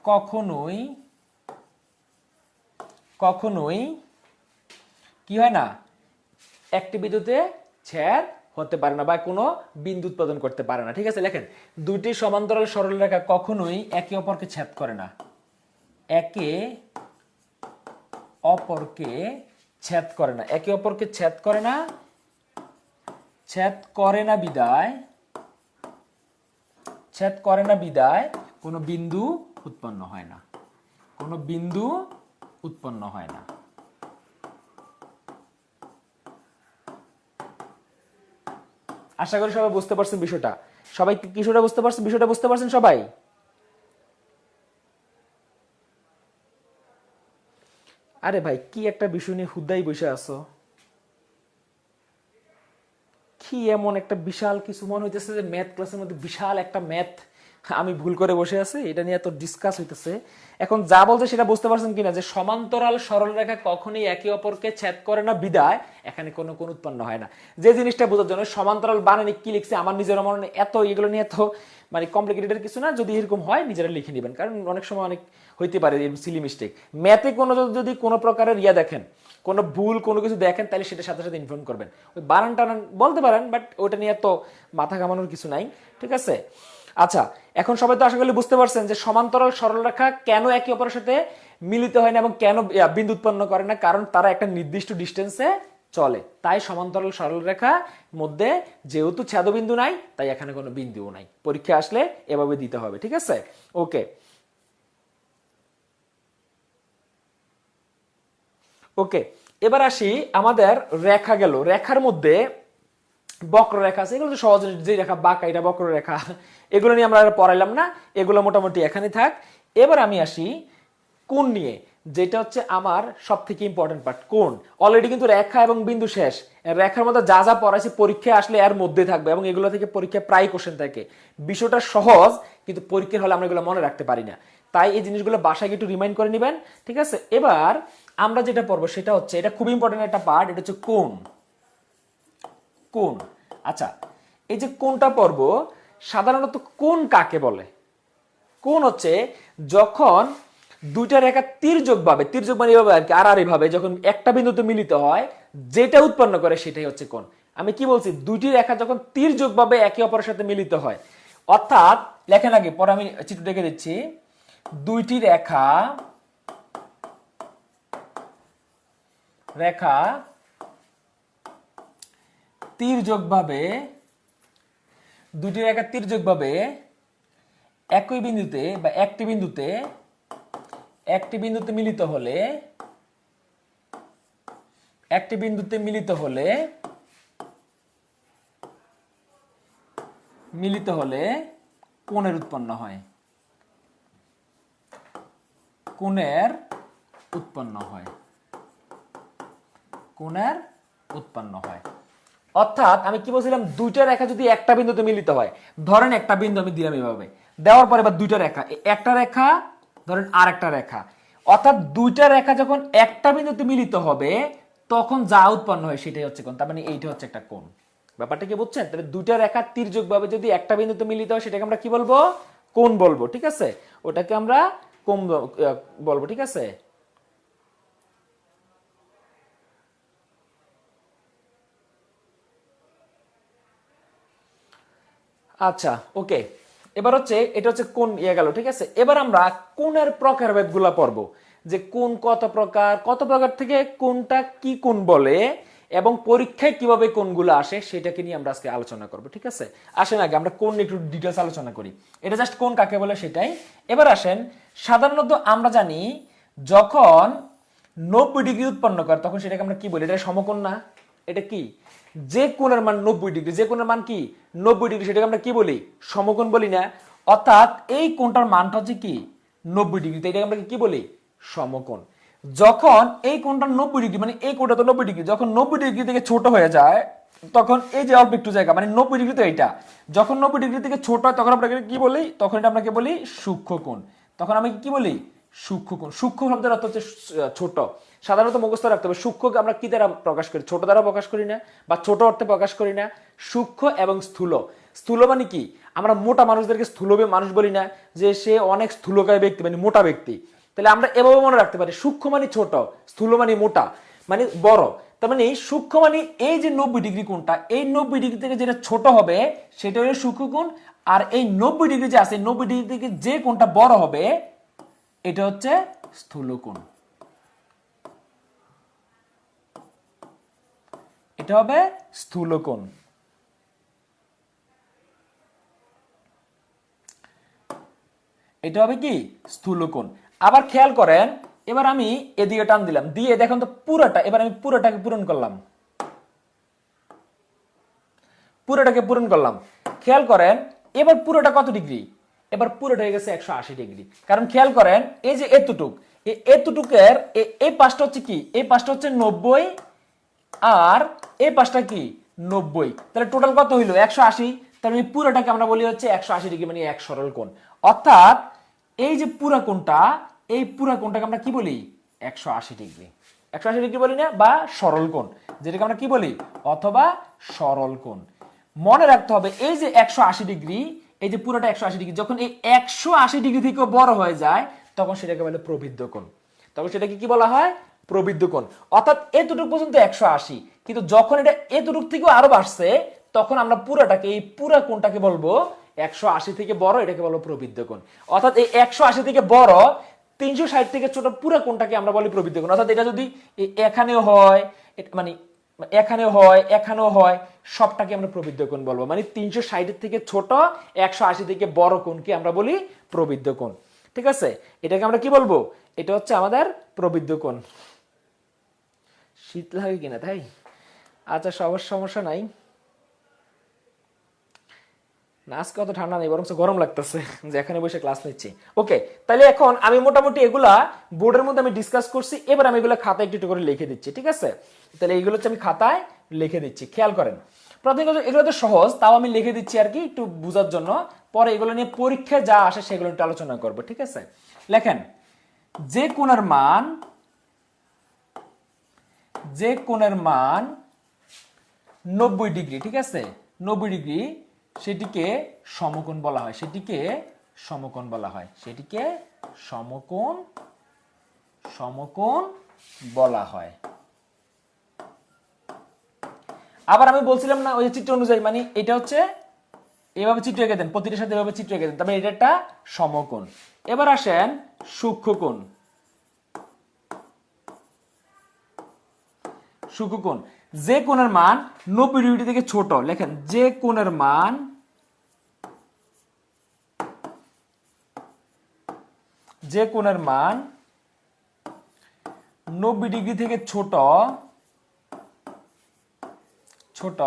কখনোই কি হয় না, একটি বিন্দুতে ছেদ হতে পারে না বা কোনো বিন্দু উৎপাদন করতে পারে না। ঠিক আছে, লেখেন দুটি সমান্তরাল সরলরেখা কখনোই একে অপরকে ছেদ করে না, একে অপরকে ছেদ করে না, একে অপরকে ছেদ করে না বিদায় কোনো বিন্দু উৎপন্ন হয় না, কোনো বিন্দু উৎপন্ন হয় না। আশা করি সবাই বুঝতে পারছেন বিষয়টা। সবাই বিষয়টা বুঝতে পারছেন? বিষয়টা বুঝতে পারছেন সবাই? আরে ভাই, কি একটা বিষয় নিয়ে হুদাই বসে আছো, কি এমন একটা বিশাল কিছু মনে হইতেছে যে ম্যাথ ক্লাসের মধ্যে বিশাল একটা ম্যাথ আমি ভুল করে বসে আছি, এটা নিয়ে এত ডিসকাস হইতেছে। এখন যা বলছে সেটা বুঝতে পারছেন কিনা, যে সমান্তরাল সরলরেখা কখনোই একে অপরকে ছেদ করে না বিদায় এখানে কোনো কোণ উৎপন্ন হয় না। যে জিনিসটা বোঝার জন্য সমান্তরাল বানানে কি লিখছে আমার নিজের মনে, এত এগুলো নিয়ে এত মানে কমপ্লিকেটেড কিছু না, যদি এরকম হয় নিজেরা লিখে নেবেন, কারণ অনেক সময় অনেক হইতে পারে সিলি মিস্টেক। ম্যাথে কোনো যদি কোনো প্রকারের ইয়া দেখেন, কোনো ভুল কোনো কিছু দেখেন, তাহলে সেটা সাথে সাথে ইনফর্ম করবেন। ওই বানান টানান বলতে পারেন, বাট ওটা নিয়ে তো মাথা ঘামানোর কিছু নাই। ঠিক আছে, আচ্ছা, এখন সবাই তো আশা করি বুঝতে পারছেন যে সমান্তরাল সরলরেখা কেন একে অপরের সাথে মিলিত হয় না এবং কেন বিন্দু উৎপন্ন করে না, কারণ তারা একটা নির্দিষ্ট ডিস্টেন্সে চলে। তাই সমান্তরাল সরলরেখা মধ্যে যেহেতু ছেদবিন্দু নাই, তাই এখানে কোনো বিন্দুও নাই। পরীক্ষা আসলে এভাবে দিতে হবে। ঠিক আছে, ওকে ওকে, এবার আসি আমাদের রেখা গেল, রেখার মধ্যে বক্ররেখা আছে, এগুলো তো সহজ, যে রেখা বাঁকা এটা বক্ররেখা, এগুলো নিয়ে আমরা পড়াইলাম না, এগুলো মোটামুটি এখানে থাক। এবার আমি আসি কোণ নিয়ে, যেটা হচ্ছে আমার সব থেকে ইম্পর্টেন্ট পার্ট, কোণ। অলরেডি কিন্তু রেখা এবং বিন্দু শেষ, রেখার মধ্যে যা যা পড়াইছে পরীক্ষায় আসলে এর মধ্যে থাকবে এবং এগুলো থেকে পরীক্ষায় প্রায় কোশ্চেন থাকে। বিষয়টা সহজ, কিন্তু পরীক্ষার হলে আমরা এগুলো মনে রাখতে পারি না, তাই এই জিনিসগুলো বাসায় গিয়ে একটু রিমাইন্ড করে নেবেন। ঠিক আছে, এবার আমরা যেটা পড়বো সেটা হচ্ছে, এটা খুব ইম্পর্টেন্ট একটা পার্ট, এটা হচ্ছে কোণ। কোণ, আচ্ছা, এই যে কোণটা পড়ব, সাধারণত কোণ কাকে বলে? কোণ হচ্ছে যখন দুইটা রেখা তির্যক ভাবে মানে এইভাবে আর কি, আর এইভাবে যখন একটা বিন্দুতে মিলিত হয়, যেটা উৎপন্ন করে সেটাই হচ্ছে কোণ। আমি কি বলছি, দুইটি রেখা যখন তির্যক ভাবে একে অপরের সাথে মিলিত হয়, অর্থাৎ লেখেন আগে, পরে আমি চিত্র দেখে দিচ্ছি, দুইটি রেখা তির্যকভাবে, দুটি রেখা তির্যকভাবে একই বিন্দুতে বা একটি বিন্দুতে মিলিত হলে কোণের উৎপন্ন হয়, কোণের উৎপন্ন হয়। অর্থাৎ আমি কি বলছিলাম, দুইটা রেখা যদি একটা বিন্দুতে মিলিত হয়, ধরেন একটা বিন্দু আমি দিলাম এভাবে, দেওয়ার পরে এবার দুইটা রেখা, একটা রেখা ধরেন আর একটা রেখা, অর্থাৎ দুইটা রেখা যখন একটা বিন্দুতে মিলিত হবে তখন যা উৎপন্ন হয় সেটাই হচ্ছে কোণ। তার মানে এইটা হচ্ছে একটা কোণ। ব্যাপারটা কি বুঝছেন? তাহলে দুইটা রেখা তির্যক ভাবে যদি একটা বিন্দুতে মিলিত হয় সেটাকে আমরা কি বলবো, কোণ বলবো। ঠিক আছে, ওটাকে আমরা কোণ বলবো। ঠিক আছে, আচ্ছা ওকে, এবার হচ্ছে এটা হচ্ছে কোণ ইয়ে গেল। ঠিক আছে, এবার আমরা কোণের প্রকারভেদগুলো পড়বো, যে কোণ কত প্রকার থেকে কোনটা কি কোণ বলে এবং পরীক্ষায় কিভাবে কোণগুলো আসে সেটাকে নিয়ে আমরা আজকে আলোচনা করব, ঠিক আছে? আসেন আগে আমরা কোণ নিয়ে একটু ডিটেলস আলোচনা করি। এটা জাস্ট কোণ কাকে বলে সেটাই। এবার আসেন, সাধারণত আমরা জানি যখন 90 ডিগ্রি উৎপন্ন করে তখন সেটাকে আমরা কি বলি? এটা সমকোণ না? এটা কি? যে কোণের মান 90 ডিগ্রি, যে কোণের মান কি 90 ডিগ্রি, সেটাকে আমরা কি বলি? সমকোণ বলি না? অর্থাৎ এই কোণটার মানটা হচ্ছে কি 90 ডিগ্রি, তো এটাকে আমরা কি বলি? সমকোণ। যখন এই কোণটা 90 ডিগ্রি, মানে এই কোণটা তো 90 ডিগ্রি, যখন 90 ডিগ্রি থেকে ছোট হয়ে যায় তখন এই যে অল্প একটু জায়গা, মানে 90 ডিগ্রি তো এইটা, যখন 90 ডিগ্রি থেকে ছোট হয় তখন আমরা কি বলি? তখন এটা আমরা কি বলি? সূক্ষ্মকোণ। তখন আমি কি বলি? সূক্ষ্মকোণ। সূক্ষ্ম শব্দের অর্থ হচ্ছে ছোট। সাধারণত মুখস্থ রাখতে হবে, সূক্ষ্মকে আমরা কি দ্বারা প্রকাশ করি? ছোট দ্বারা প্রকাশ করি না, বা ছোট অর্থে প্রকাশ করি না। সূক্ষ্ম এবং স্থূল। স্থূল মানে কি? আমরা মোটা মানুষদেরকে স্থূল মানুষ বলি না, যে সে অনেক স্থূলকায় ব্যক্তি, মানে মোটা ব্যক্তি। তাহলে আমরা এভাবে মনে রাখতে পারি, সূক্ষ্ম মানে ছোট, স্থূল মানে মোটা, মানে বড়। তার মানে সূক্ষ্ম মানে এই যে 90 ডিগ্রি কোণটা, এই 90 ডিগ্রি থেকে যেটা ছোট হবে সেটা হলো সূক্ষ্মকোণ। আর এই 90 ডিগ্রি যে আছে, 90 ডিগ্রি থেকে যে কোণটা বড় হবে এটা হচ্ছে স্থূলকোণ। এটা হবে স্থূলকোণ। এটা হবে কি? স্থূলকোণ। আবার খেয়াল করেন, এবার আমি এদিকে টান দিলাম, দিয়ে দেখুন তো পুরোটা, এবার আমি পুরোটাকে পূরণ করলাম, পুরোটাকে পূরণ করলাম। খেয়াল করেন এবার পুরোটা কত ডিগ্রি? এবার পুরোটা হয়ে গেছে 180 ডিগ্রি। কারণ খেয়াল করেন এই যে এতটুক, এই এতটুকের এই পাশটা হচ্ছে কি? এই পাশটা হচ্ছে 90, আর এই পাশটা কি 90, তাহলে টোটাল কত হইলো? 180। তাহলে এই পুরোটাকে আমরা বলি হচ্ছে 180 ডিগ্রি, মানে এক সরল কোণ। অর্থাৎ এই যে পুরা কোণটা, এই পুরা কোণটাকে আমরা কি বলি? 180 ডিগ্রি। 180 ডিগ্রি বলি না, বা সরল কোণ, যেটাকে আমরা কি বলি? অথবা সরল কোণ। মনে রাখতে হবে এই যে 180 ডিগ্রি, এই যে পুরোটা 180 ডিগ্রি, যখন এই 180 ডিগ্রি থেকে বড় হয়ে যায় তখন সেটাকে বলে প্রবৃদ্ধ কোণ। তখন সেটাকে কি বলা হয়? প্রবৃদ্ধ কোণ। অর্থাৎ এতটুকু পর্যন্ত 180, কিন্তু যখন এটা এতটুকু থেকেও আরো বাড়ছে তখন আমরা পুরাটাকে, এই পুরা কোণটাকে বলবো 180 থেকে বড়, এটাকে বলবো প্রবৃদ্ধ কোণ। অর্থাৎ এই 180 থেকে বড় 360 থেকে ছোট পুরা কোণটাকে আমরা বলি প্রবৃদ্ধ কোণ। অর্থাৎ এটা যদি এখানেও হয়, মানে এখানেও হয়, এখানেও হয়, সবটাকে আমরা প্রবৃদ্ধ কোণ বলবো। মানে 360 থেকে ছোট, 180 থেকে বড় কোণকে আমরা বলি প্রবৃদ্ধ কোণ। ঠিক আছে? এটাকে আমরা কি বলবো? এটা হচ্ছে আমাদের প্রবৃদ্ধ কোণ। শীত লাগে কিনা তাই? আচ্ছা, সবার সমস্যা নাই। না, আজকে অত ঠান্ডা নেই, বরং গরম লাগতেছে যে এখানে বসে ক্লাস নিচ্ছি। ওকে, তাহলে এখন আমি মোটামুটি এগুলা বোর্ডের মধ্যে আমি ডিসকাস করছি, এবার আমি এগুলো খাতায় একটু করে লিখে দিচ্ছি, ঠিক আছে? তাহলে এইগুলো হচ্ছে আমি খাতায় লিখে দিচ্ছি, খেয়াল করেন। প্রথমে এগুলো তো সহজ, তাও আমি লিখে দিচ্ছি আর কি একটু বোঝার জন্য। পরে এগুলো নিয়ে পরীক্ষায় যা আসে সেগুলো একটু আলোচনা করবো, ঠিক আছে? লেখেন, যে কোণের মান, যে কোণের মান 90 ডিগ্রি, ঠিক আছে, 90 ডিগ্রি, সেটিকে সমকোণ বলা হয়, সেটিকে সমকোণ বলা হয়, সেটিকে সমকোণ, সমকোণ বলা হয়। আবার আমি বলছিলাম না ওই চিত্র অনুযায়ী, মানে এটা হচ্ছে এভাবে চিত্র এঁকে দেন, প্রতিটার সাথে এভাবে চিত্র এঁকে দেন, তবে এটা একটা সমকোণ। এবার আসেন সূক্ষ্মকোণ। সূক্ষ্মকোণ, যে কোণের মান 90 ডিগ্রি থেকে ছোট, লেখেন যে কোণের মান, যে কোণের মান 90 ডিগ্রি থেকে ছোট, ছোট,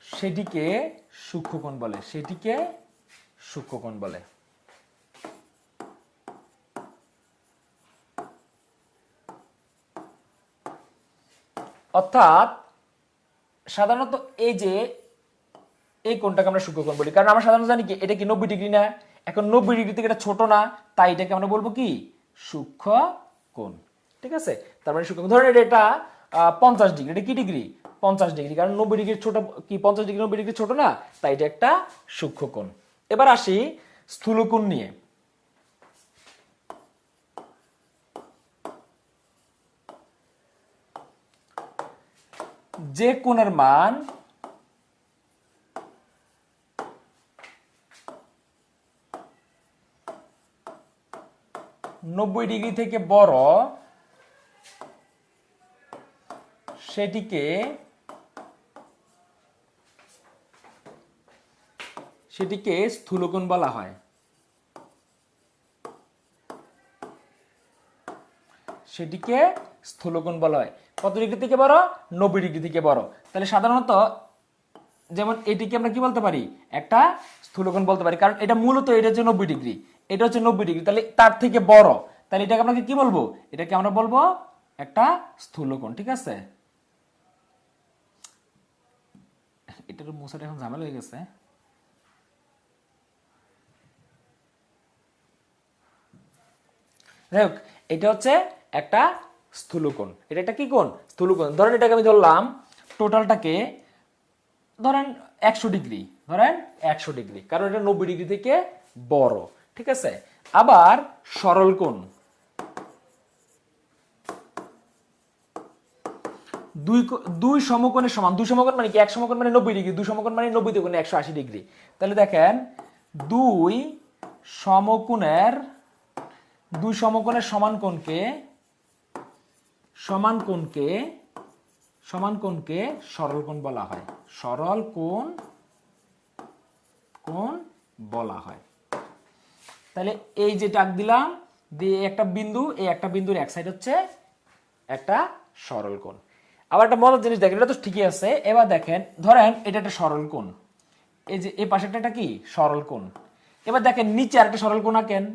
সেটিকে সূক্ষ্মকোণ বলে, সেটিকে সূক্ষ্মকোণ বলে। অর্থাৎ সাধারণত এই যে এই কোণটাকে আমরা সূক্ষ্মকোণ বলি, কারণ আমরা সাধারণত জানি কি এটা কি 90 ডিগ্রি না, এখন 90 ডিগ্রি থেকে এটা ছোট না, তাই এটাকে আমরা বলবো কি সূক্ষ্মকোণ। ঠিক আছে? তার মানে সূক্ষ্মকোণ, ধরেন এটা 50 ডিগ্রি, এটা কি ডিগ্রি? 50 ডিগ্রি, কারণ 90 ডিগ্রি ছোট, কি 50 ডিগ্রি 90 ডিগ্রি ছোট না, তাই এটা একটা সূক্ষ্মকোণ। এবার আসি স্থূলকোণ নিয়ে। যে কোণের মান 90 ডিগ্রি থেকে বড়, সেটিকে স্থূলকোণ বলা হয়। সেটিকে স্থূলকোণ বলা হয়। কত ডিগ্রি থেকে বড়? 90 ডিগ্রি থেকে বড়। তাহলে সাধারণত যেমন এটিকে আমরা কি বলতে পারি? একটা স্থূলকোণ বলতে পারি, কারণ এটা মূলত এটা হচ্ছে 90 ডিগ্রি, এটা হচ্ছে 90 ডিগ্রি, তাহলে তার থেকে বড়, তাহলে এটাকে আমরা কি বলবো? এটাকে আমরা বলবো একটা স্থূলকোণ। ঠিক আছে, এটার মোছাটা এখন ঝামেলা হয়ে গেছে। যাই হোক, এটা হচ্ছে একটা স্থূলকোণ। এটা একটা কি কোণ? স্থূলকোণ। ধরেন এটাকে আমি ধরলাম, টোটালটাকে ধরেন 100 ডিগ্রি, ধরেন 100 ডিগ্রি, কারণ এটা 90 ডিগ্রি থেকে বড়। ঠিক আছে, আবার সরল কোণ, দুই সমকোণের সমান। দুই সমকোণ মানে কি? এক সমকোণ মানে 90 ডিগ্রি, দুই সমকোণ মানে 90 দুগুণে 180 ডিগ্রি। তাহলে দেখেন দুই সমকোণের সমান কোণকে সরল কোণ বলা হয়। সরল কোণ বলা হয়। তাহলে এই যে টাক দিলাম দিয়ে একটা বিন্দু, এই একটা বিন্দুর এক সাইড হচ্ছে একটা সরল কোণ। আবার একটা মজার জিনিস দেখেন, এটা তো ঠিকই আছে। এবার দেখেন, ধরেন এটা একটা সরল কোণ, এই যে এই পাশে একটা কি সরল কোণ। এবার দেখেন নিচে আরেকটা সরল কোণ আঁকেন,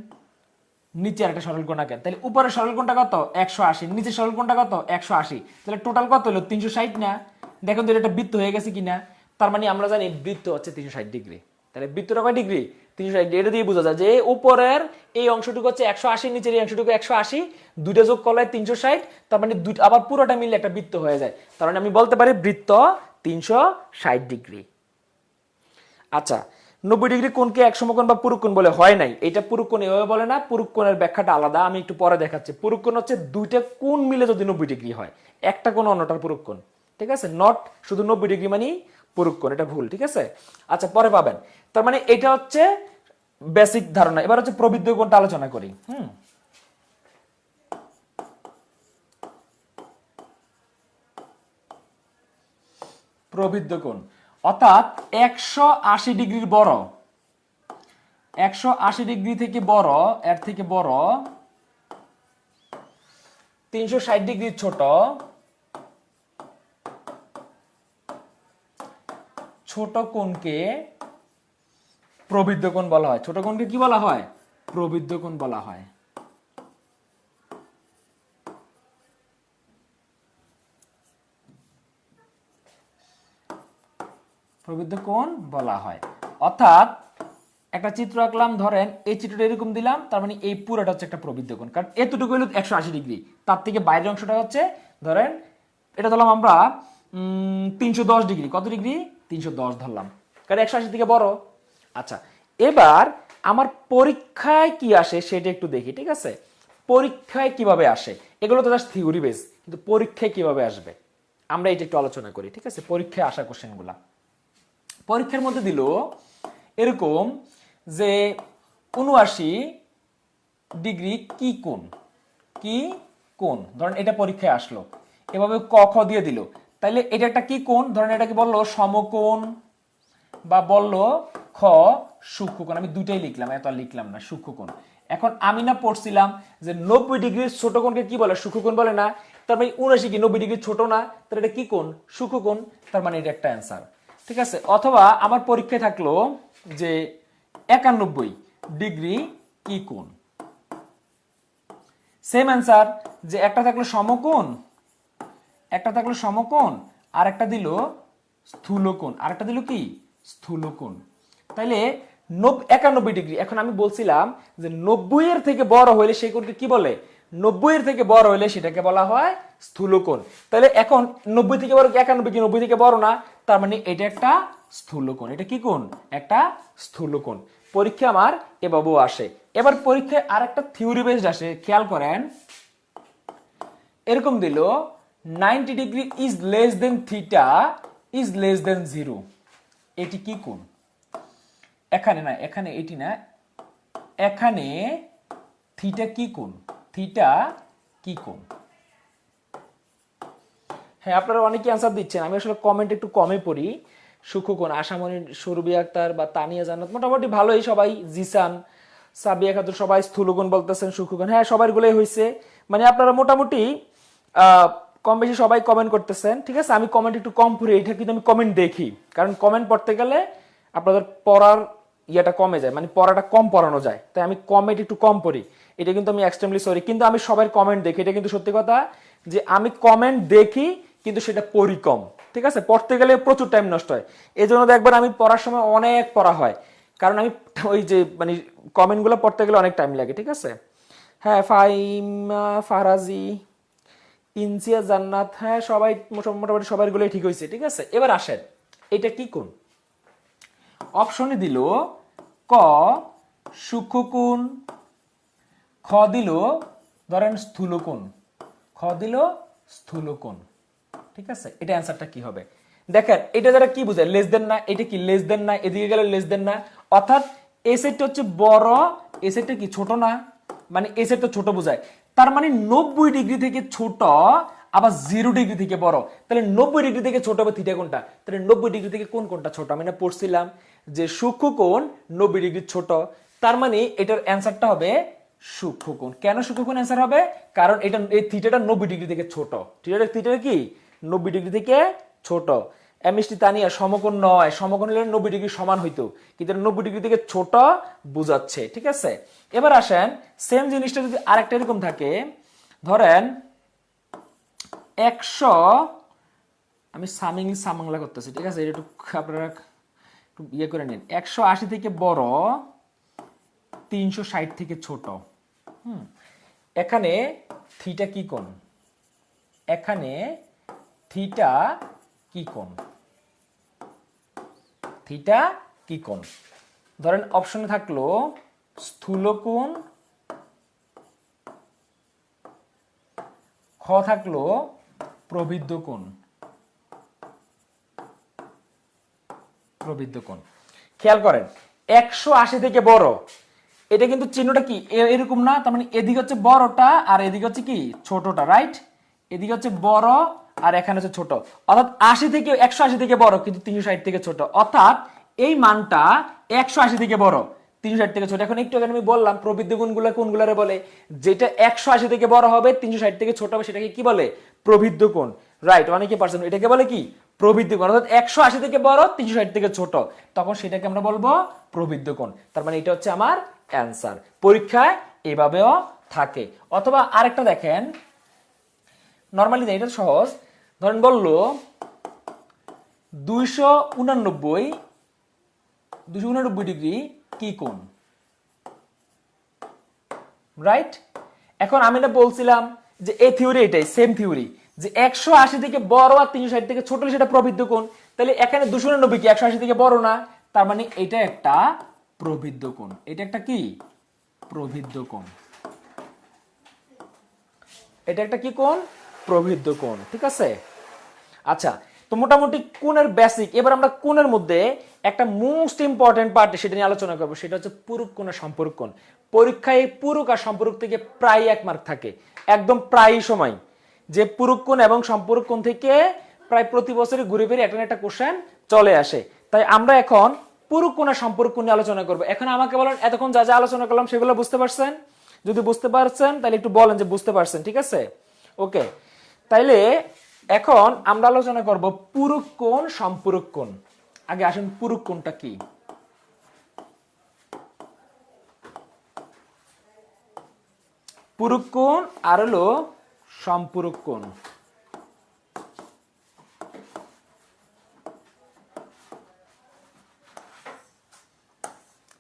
তাহলে উপরের সরল কোণটা কত? 180, নিচের সরল কোণটা কত? 180। তাহলে টোটাল কত হলো? 360 না? দেখুন তো এটা বৃত্ত হয়ে গেছে কিনা। তার মানে আমরা জানি বৃত্ত হচ্ছে 360 ডিগ্রি। তাহলে বৃত্তটা কয় ডিগ্রি? 360 ডিগ্রি। এটা দিয়ে বোঝা যায় যে উপরের এই অংশটুকু হচ্ছে 180, নিচের এই অংশটুকু 180, দুইটা যোগ করলে 360। তার মানে আবার পুরোটা মিলে একটা বৃত্ত হয়ে যায়। তার মানে আমি বলতে পারি বৃত্ত 360 ডিগ্রি। আচ্ছা, 90 ডিগ্রি কোণকে এক সমকোণ বা পুরুষ কোণ বলে হয় নাই। এটা পুরুষ কোণ এভাবে বলে না, পুরুষ কোণের ব্যাখ্যাটা আলাদা, আমি একটু পরে দেখাচ্ছি। পুরুষ কোণ হচ্ছে দুইটা কোণ মিলে যদি 90 ডিগ্রি হয়, একটা কোণ অন্যটার পুরুষ কোণ। ঠিক আছে, নট শুধু 90 ডিগ্রি মানে পুরুষ কোণ, এটা ভুল। ঠিক আছে, আচ্ছা পরে পাবেন। তার মানে এটা হচ্ছে বেসিক ধারণা। এবার হচ্ছে প্রবৃদ্ধ কোণটা আলোচনা করি। প্রবৃদ্ধ কোণ অর্থাৎ 180 ডিগ্রির বড়, 180 ডিগ্রি থেকে বড়, এর থেকে বড়, 360 ডিগ্রির ছোট, ছোট কোণকে প্রবৃদ্ধ কোণ বলা হয়। ছোট কোণকে কি বলা হয়? প্রবৃদ্ধ কোণ বলা হয়। প্রবৃদ্ধ কোণ বলা হয়। অর্থাৎ একটা চিত্র আঁকলাম, ধরেন এই চিত্রটা এরকম দিলাম, তার মানে এই পুরোটা হচ্ছে একটা প্রবৃদ্ধ কোণ, কারণ এতটুকু হলো 180 ডিগ্রি, তার থেকে বাইরের অংশটা হচ্ছে ধরেন এটা ধরলাম আমরা 310 ডিগ্রি। কত ডিগ্রি? 310 ধরলাম, কারণ 180 থেকে বড়। আচ্ছা, এবার আমার পরীক্ষায় কি আসে সেটা একটু দেখি। ঠিক আছে, পরীক্ষায় কিভাবে আসে? এগুলো তো জাস্ট থিওরি বেস, কিন্তু পরীক্ষায় কিভাবে আসবে আমরা এটা একটু আলোচনা করি। ঠিক আছে, পরীক্ষায় আসা কোশ্চেনগুলা পরীক্ষার মধ্যে দিল এরকম যে 79 ডিগ্রি কি কোণ, ধরেন এটা পরীক্ষায় আসলো, এভাবে ক খ দিয়ে দিল। তাইলে এটা একটা কি কোণ? ধরেন এটাকে বললো সমকোণ বা বললো খ সূক্ষ্মকোণ। আমি দুটাই লিখলাম, এত আর লিখলাম না, সূক্ষ্মকোণ। এখন আমি না পড়ছিলাম যে 90 ডিগ্রির ছোট কোণকে কি বলে? সূক্ষ্মকোণ বলে না? তার মানে 79 কি 90 ডিগ্রি ছোট না? তাহলে এটা কি কোণ? সূক্ষ্মকোণ। তার মানে এটা একটা অ্যান্সার। ঠিক আছে, অথবা আমার পরীক্ষায় থাকলো যে 91 ডিগ্রি কি কোণ, সেম অ্যান্সার। যে একটা থাকলো সমকোণ, আর একটা দিল স্থূলকোণ, আর একটা দিল কি স্থূলকোণ। তাইলে 91 ডিগ্রি। এখন আমি বলছিলাম যে 90 এর থেকে বড় হইলে সেই কোণকে কি বলে? 90 এর থেকে বড় হইলে সেটাকে বলা হয় স্থূলকোণ। তাহলে এখন 90 থেকে বড় কি 91 কি 90 থেকে বড় না? তার মানে এটা একটা স্থূলকোণ। এটা কি কোণ? একটা স্থূলকোণ। পরীক্ষা আমার এভাবেও আসে। এবার পরীক্ষায় আর একটা থিওরি বেসড আসে, খেয়াল করেন। এরকম দিল 90 degree is less than theta is less than 0। এটি কি কোণ? এখানে না, এখানে এটি না, এখানে থিটা কি কোণ? থিটা কি কোণ? হ্যাঁ, আপনারা অনেকে অ্যান্সার দিচ্ছেন, আমি আসলে কমেন্ট একটু কমে পড়ি। সুখকোণ, আশামণি, সুরবি আক্তার বা তানিয়া জান্নাত মোটামুটি ভালোই সবাই, জিসান, সাবিয়া খাতুন সবাই স্থূলকোণ বলতেছেন, সুখকোণ, হ্যাঁ সবার গুলোই হয়েছে। মানে আপনারা মোটামুটি কম বেশি সবাই কমেন্ট করতেছেন, ঠিক আছে। আমি কমেন্ট একটু কম পড়ি, এটা কিন্তু আমি কমেন্ট দেখি, কারণ কমেন্ট পড়তে গেলে আপনাদের পড়ার ইয়েটা কমে যায়, মানে পড়াটা কম পড়ানো যায়, তাই আমি কমেন্ট একটু কম পড়ি। এটা কিন্তু আমি এক্সট্রিমলি সরি, কিন্তু আমি সবার কমেন্ট দেখি, এটা কিন্তু সত্যি কথা যে আমি কমেন্ট দেখি কিন্তু সেটা পড়ি কম, ঠিক আছে। পড়তে গেলে প্রচুর টাইম নষ্ট হয়, এই জন্য দেখবেন আমি পড়ার সময় অনেক পড়া হয়, কারণ আমি ওই যে মানে কমেন্টগুলো পড়তে গেলে অনেক টাইম লাগে, ঠিক আছে। হ্যাঁ, ফাইমা, ফারাজি, ইনসিয়া জান্নাত, হ্যাঁ সবাই মোটামুটি সবার গুলোই ঠিক হয়েছে, ঠিক আছে। এবার আসেন, এটা কি কোণ? অপশনে দিল ক সূক্ষ্মকোণ, খ দিল ধরেন স্থূলকোণ, খ দিল স্থূলকোণ, ঠিক আছে। এটা অ্যান্সারটা কি হবে? দেখেন এটা দ্বারা কি বোঝায়, লেস দেন না, এটা কি লেস দেন না, এদিকে গেলে লেস দেন না, অর্থাৎ এই সাইডটা হচ্ছে বড়, এই সাইডটা কি ছোট না, মানে এই সাইডটা ছোট বোঝায়। তার মানে 90 ডিগ্রি থেকে ছোট, আবার 0 ডিগ্রি থেকে বড়। তাহলে 90 ডিগ্রি থেকে ছোট হবে থিটা কোণটা, তাহলে 90 ডিগ্রি থেকে কোন কোণটা ছোট? আমি না পড়ছিলাম যে সূক্ষ্মকোণ 90 ডিগ্রি ছোট, তার মানে এটার অ্যান্সারটা হবে সূক্ষ্মকোণ। কেন সূক্ষ্মকোণ অ্যান্সার হবে? কারণ এটা এই থিটাটা 90 ডিগ্রি থেকে ছোট, থিটাটা কি 90 ডিগ্রি থেকে ছোট। এমএসটি তানিয়া সমকোণ নয়, সমকোণ হলে 90 ডিগ্রি সমান হইতো, কিন্তু 90 ডিগ্রি থেকে ছোট বোঝাচ্ছে, ঠিক আছে। এবার আসেন, সেম জিনিসটা যদি আরেকটা এরকম থাকে, ধরেন 100, আমি সামাংলা করতেছি, ঠিক আছে, এটা একটু আপনারা একটু ইয়ে করে নিন। 180 থেকে বড়, 360 থেকে ছোট। এখানে থিটা কি কোণ? এখানে থিটা কি কোণ? থিটা কি কোণ? ধরেন অপশনে থাকলো স্থূলকোণ, খ থাকলো প্রবৃদ্ধ কোণ। প্রবৃদ্ধ কোণ, খেয়াল করেন 180 থেকে বড়, এটা কিন্তু চিহ্নটা কি এরকম না, তার মানে এদিকে হচ্ছে বড়টা আর এদিকে হচ্ছে কি ছোটটা, রাইট। এদিকে হচ্ছে বড় আর এখানে হচ্ছে ছোট, অর্থাৎ 180 থেকে বড় কিন্তু 360 থেকে ছোট, অর্থাৎ এই মানটা 180 থেকে বড় 360 থেকে ছোট। এখন একটু আগে আমি বললাম প্রবৃদ্ধ কোণগুলো কোনগুলারে বলে, যেটা 180 থেকে বড় হবে 360 থেকে ছোট হবে সেটাকে কি বলে? প্রবৃদ্ধ কোণ, রাইট। অনেকে পারছেন, এটাকে বলে কি? প্রবৃদ্ধ কোণ। অর্থাৎ 180 থেকে বড় 360 থেকে ছোট, তখন সেটাকে আমরা বলবো প্রবৃদ্ধ কোণ। তার মানে এটা হচ্ছে আমার অ্যান্সার। পরীক্ষায় এভাবেও থাকে। অথবা আরেকটা দেখেন, নরমালি এটা সহজ, ধরেন বললো 289 ডিগ্রি কি কোণ, রাইট। এখন আমি না বলছিলাম যে এই থিওরি, এটাই সেম থিওরি, যে 180 থেকে বড় আর 360 থেকে ছোট সেটা প্রবৃদ্ধ কোণ। তাহলে এখানে 289 কি 180 থেকে বড় না, তার মানে এটা একটা প্রবৃদ্ধ কোণ। এটা একটা কি? প্রবৃদ্ধ কোণ। এটা একটা কি কোণ? প্রবৃদ্ধ কোণ, ঠিক আছে। আচ্ছা, তো মোটামুটি কোণের বেসিক। এবার আমরা কোণের মধ্যে একটা মোস্ট ইম্পর্টেন্ট পার্ট সেটা নিয়ে আলোচনা করবো, সেটা হচ্ছে পুরুক কোণ আর সম্পূরক কোণ। পরীক্ষায় পুরুক আর সম্পূরক থেকে প্রায় 1 মার্ক থাকে, একদম প্রায় সময়, যে পুরুক কোণ এবং সম্পূরক কোণ থেকে প্রায় প্রতি বছরই ঘুরে ফিরে একটা না একটা কোশ্চেন চলে আসে। তাই আমরা এখন পুরুক কোণ আর সম্পূরক কোণ নিয়ে আলোচনা করবো। এখন আমাকে বলেন, এতক্ষণ যা যা আলোচনা করলাম সেগুলো বুঝতে পারছেন? যদি বুঝতে পারছেন তাহলে একটু বলেন যে বুঝতে পারছেন, ঠিক আছে। ওকে, তাইলে এখন আমরা আলোচনা করব পুরুক কোণ সম্পূরক কোণ। আগে আসেন, পুরুক কোণটা কি? পুরুক কোণ আর হলো সম্পূরক কোণ।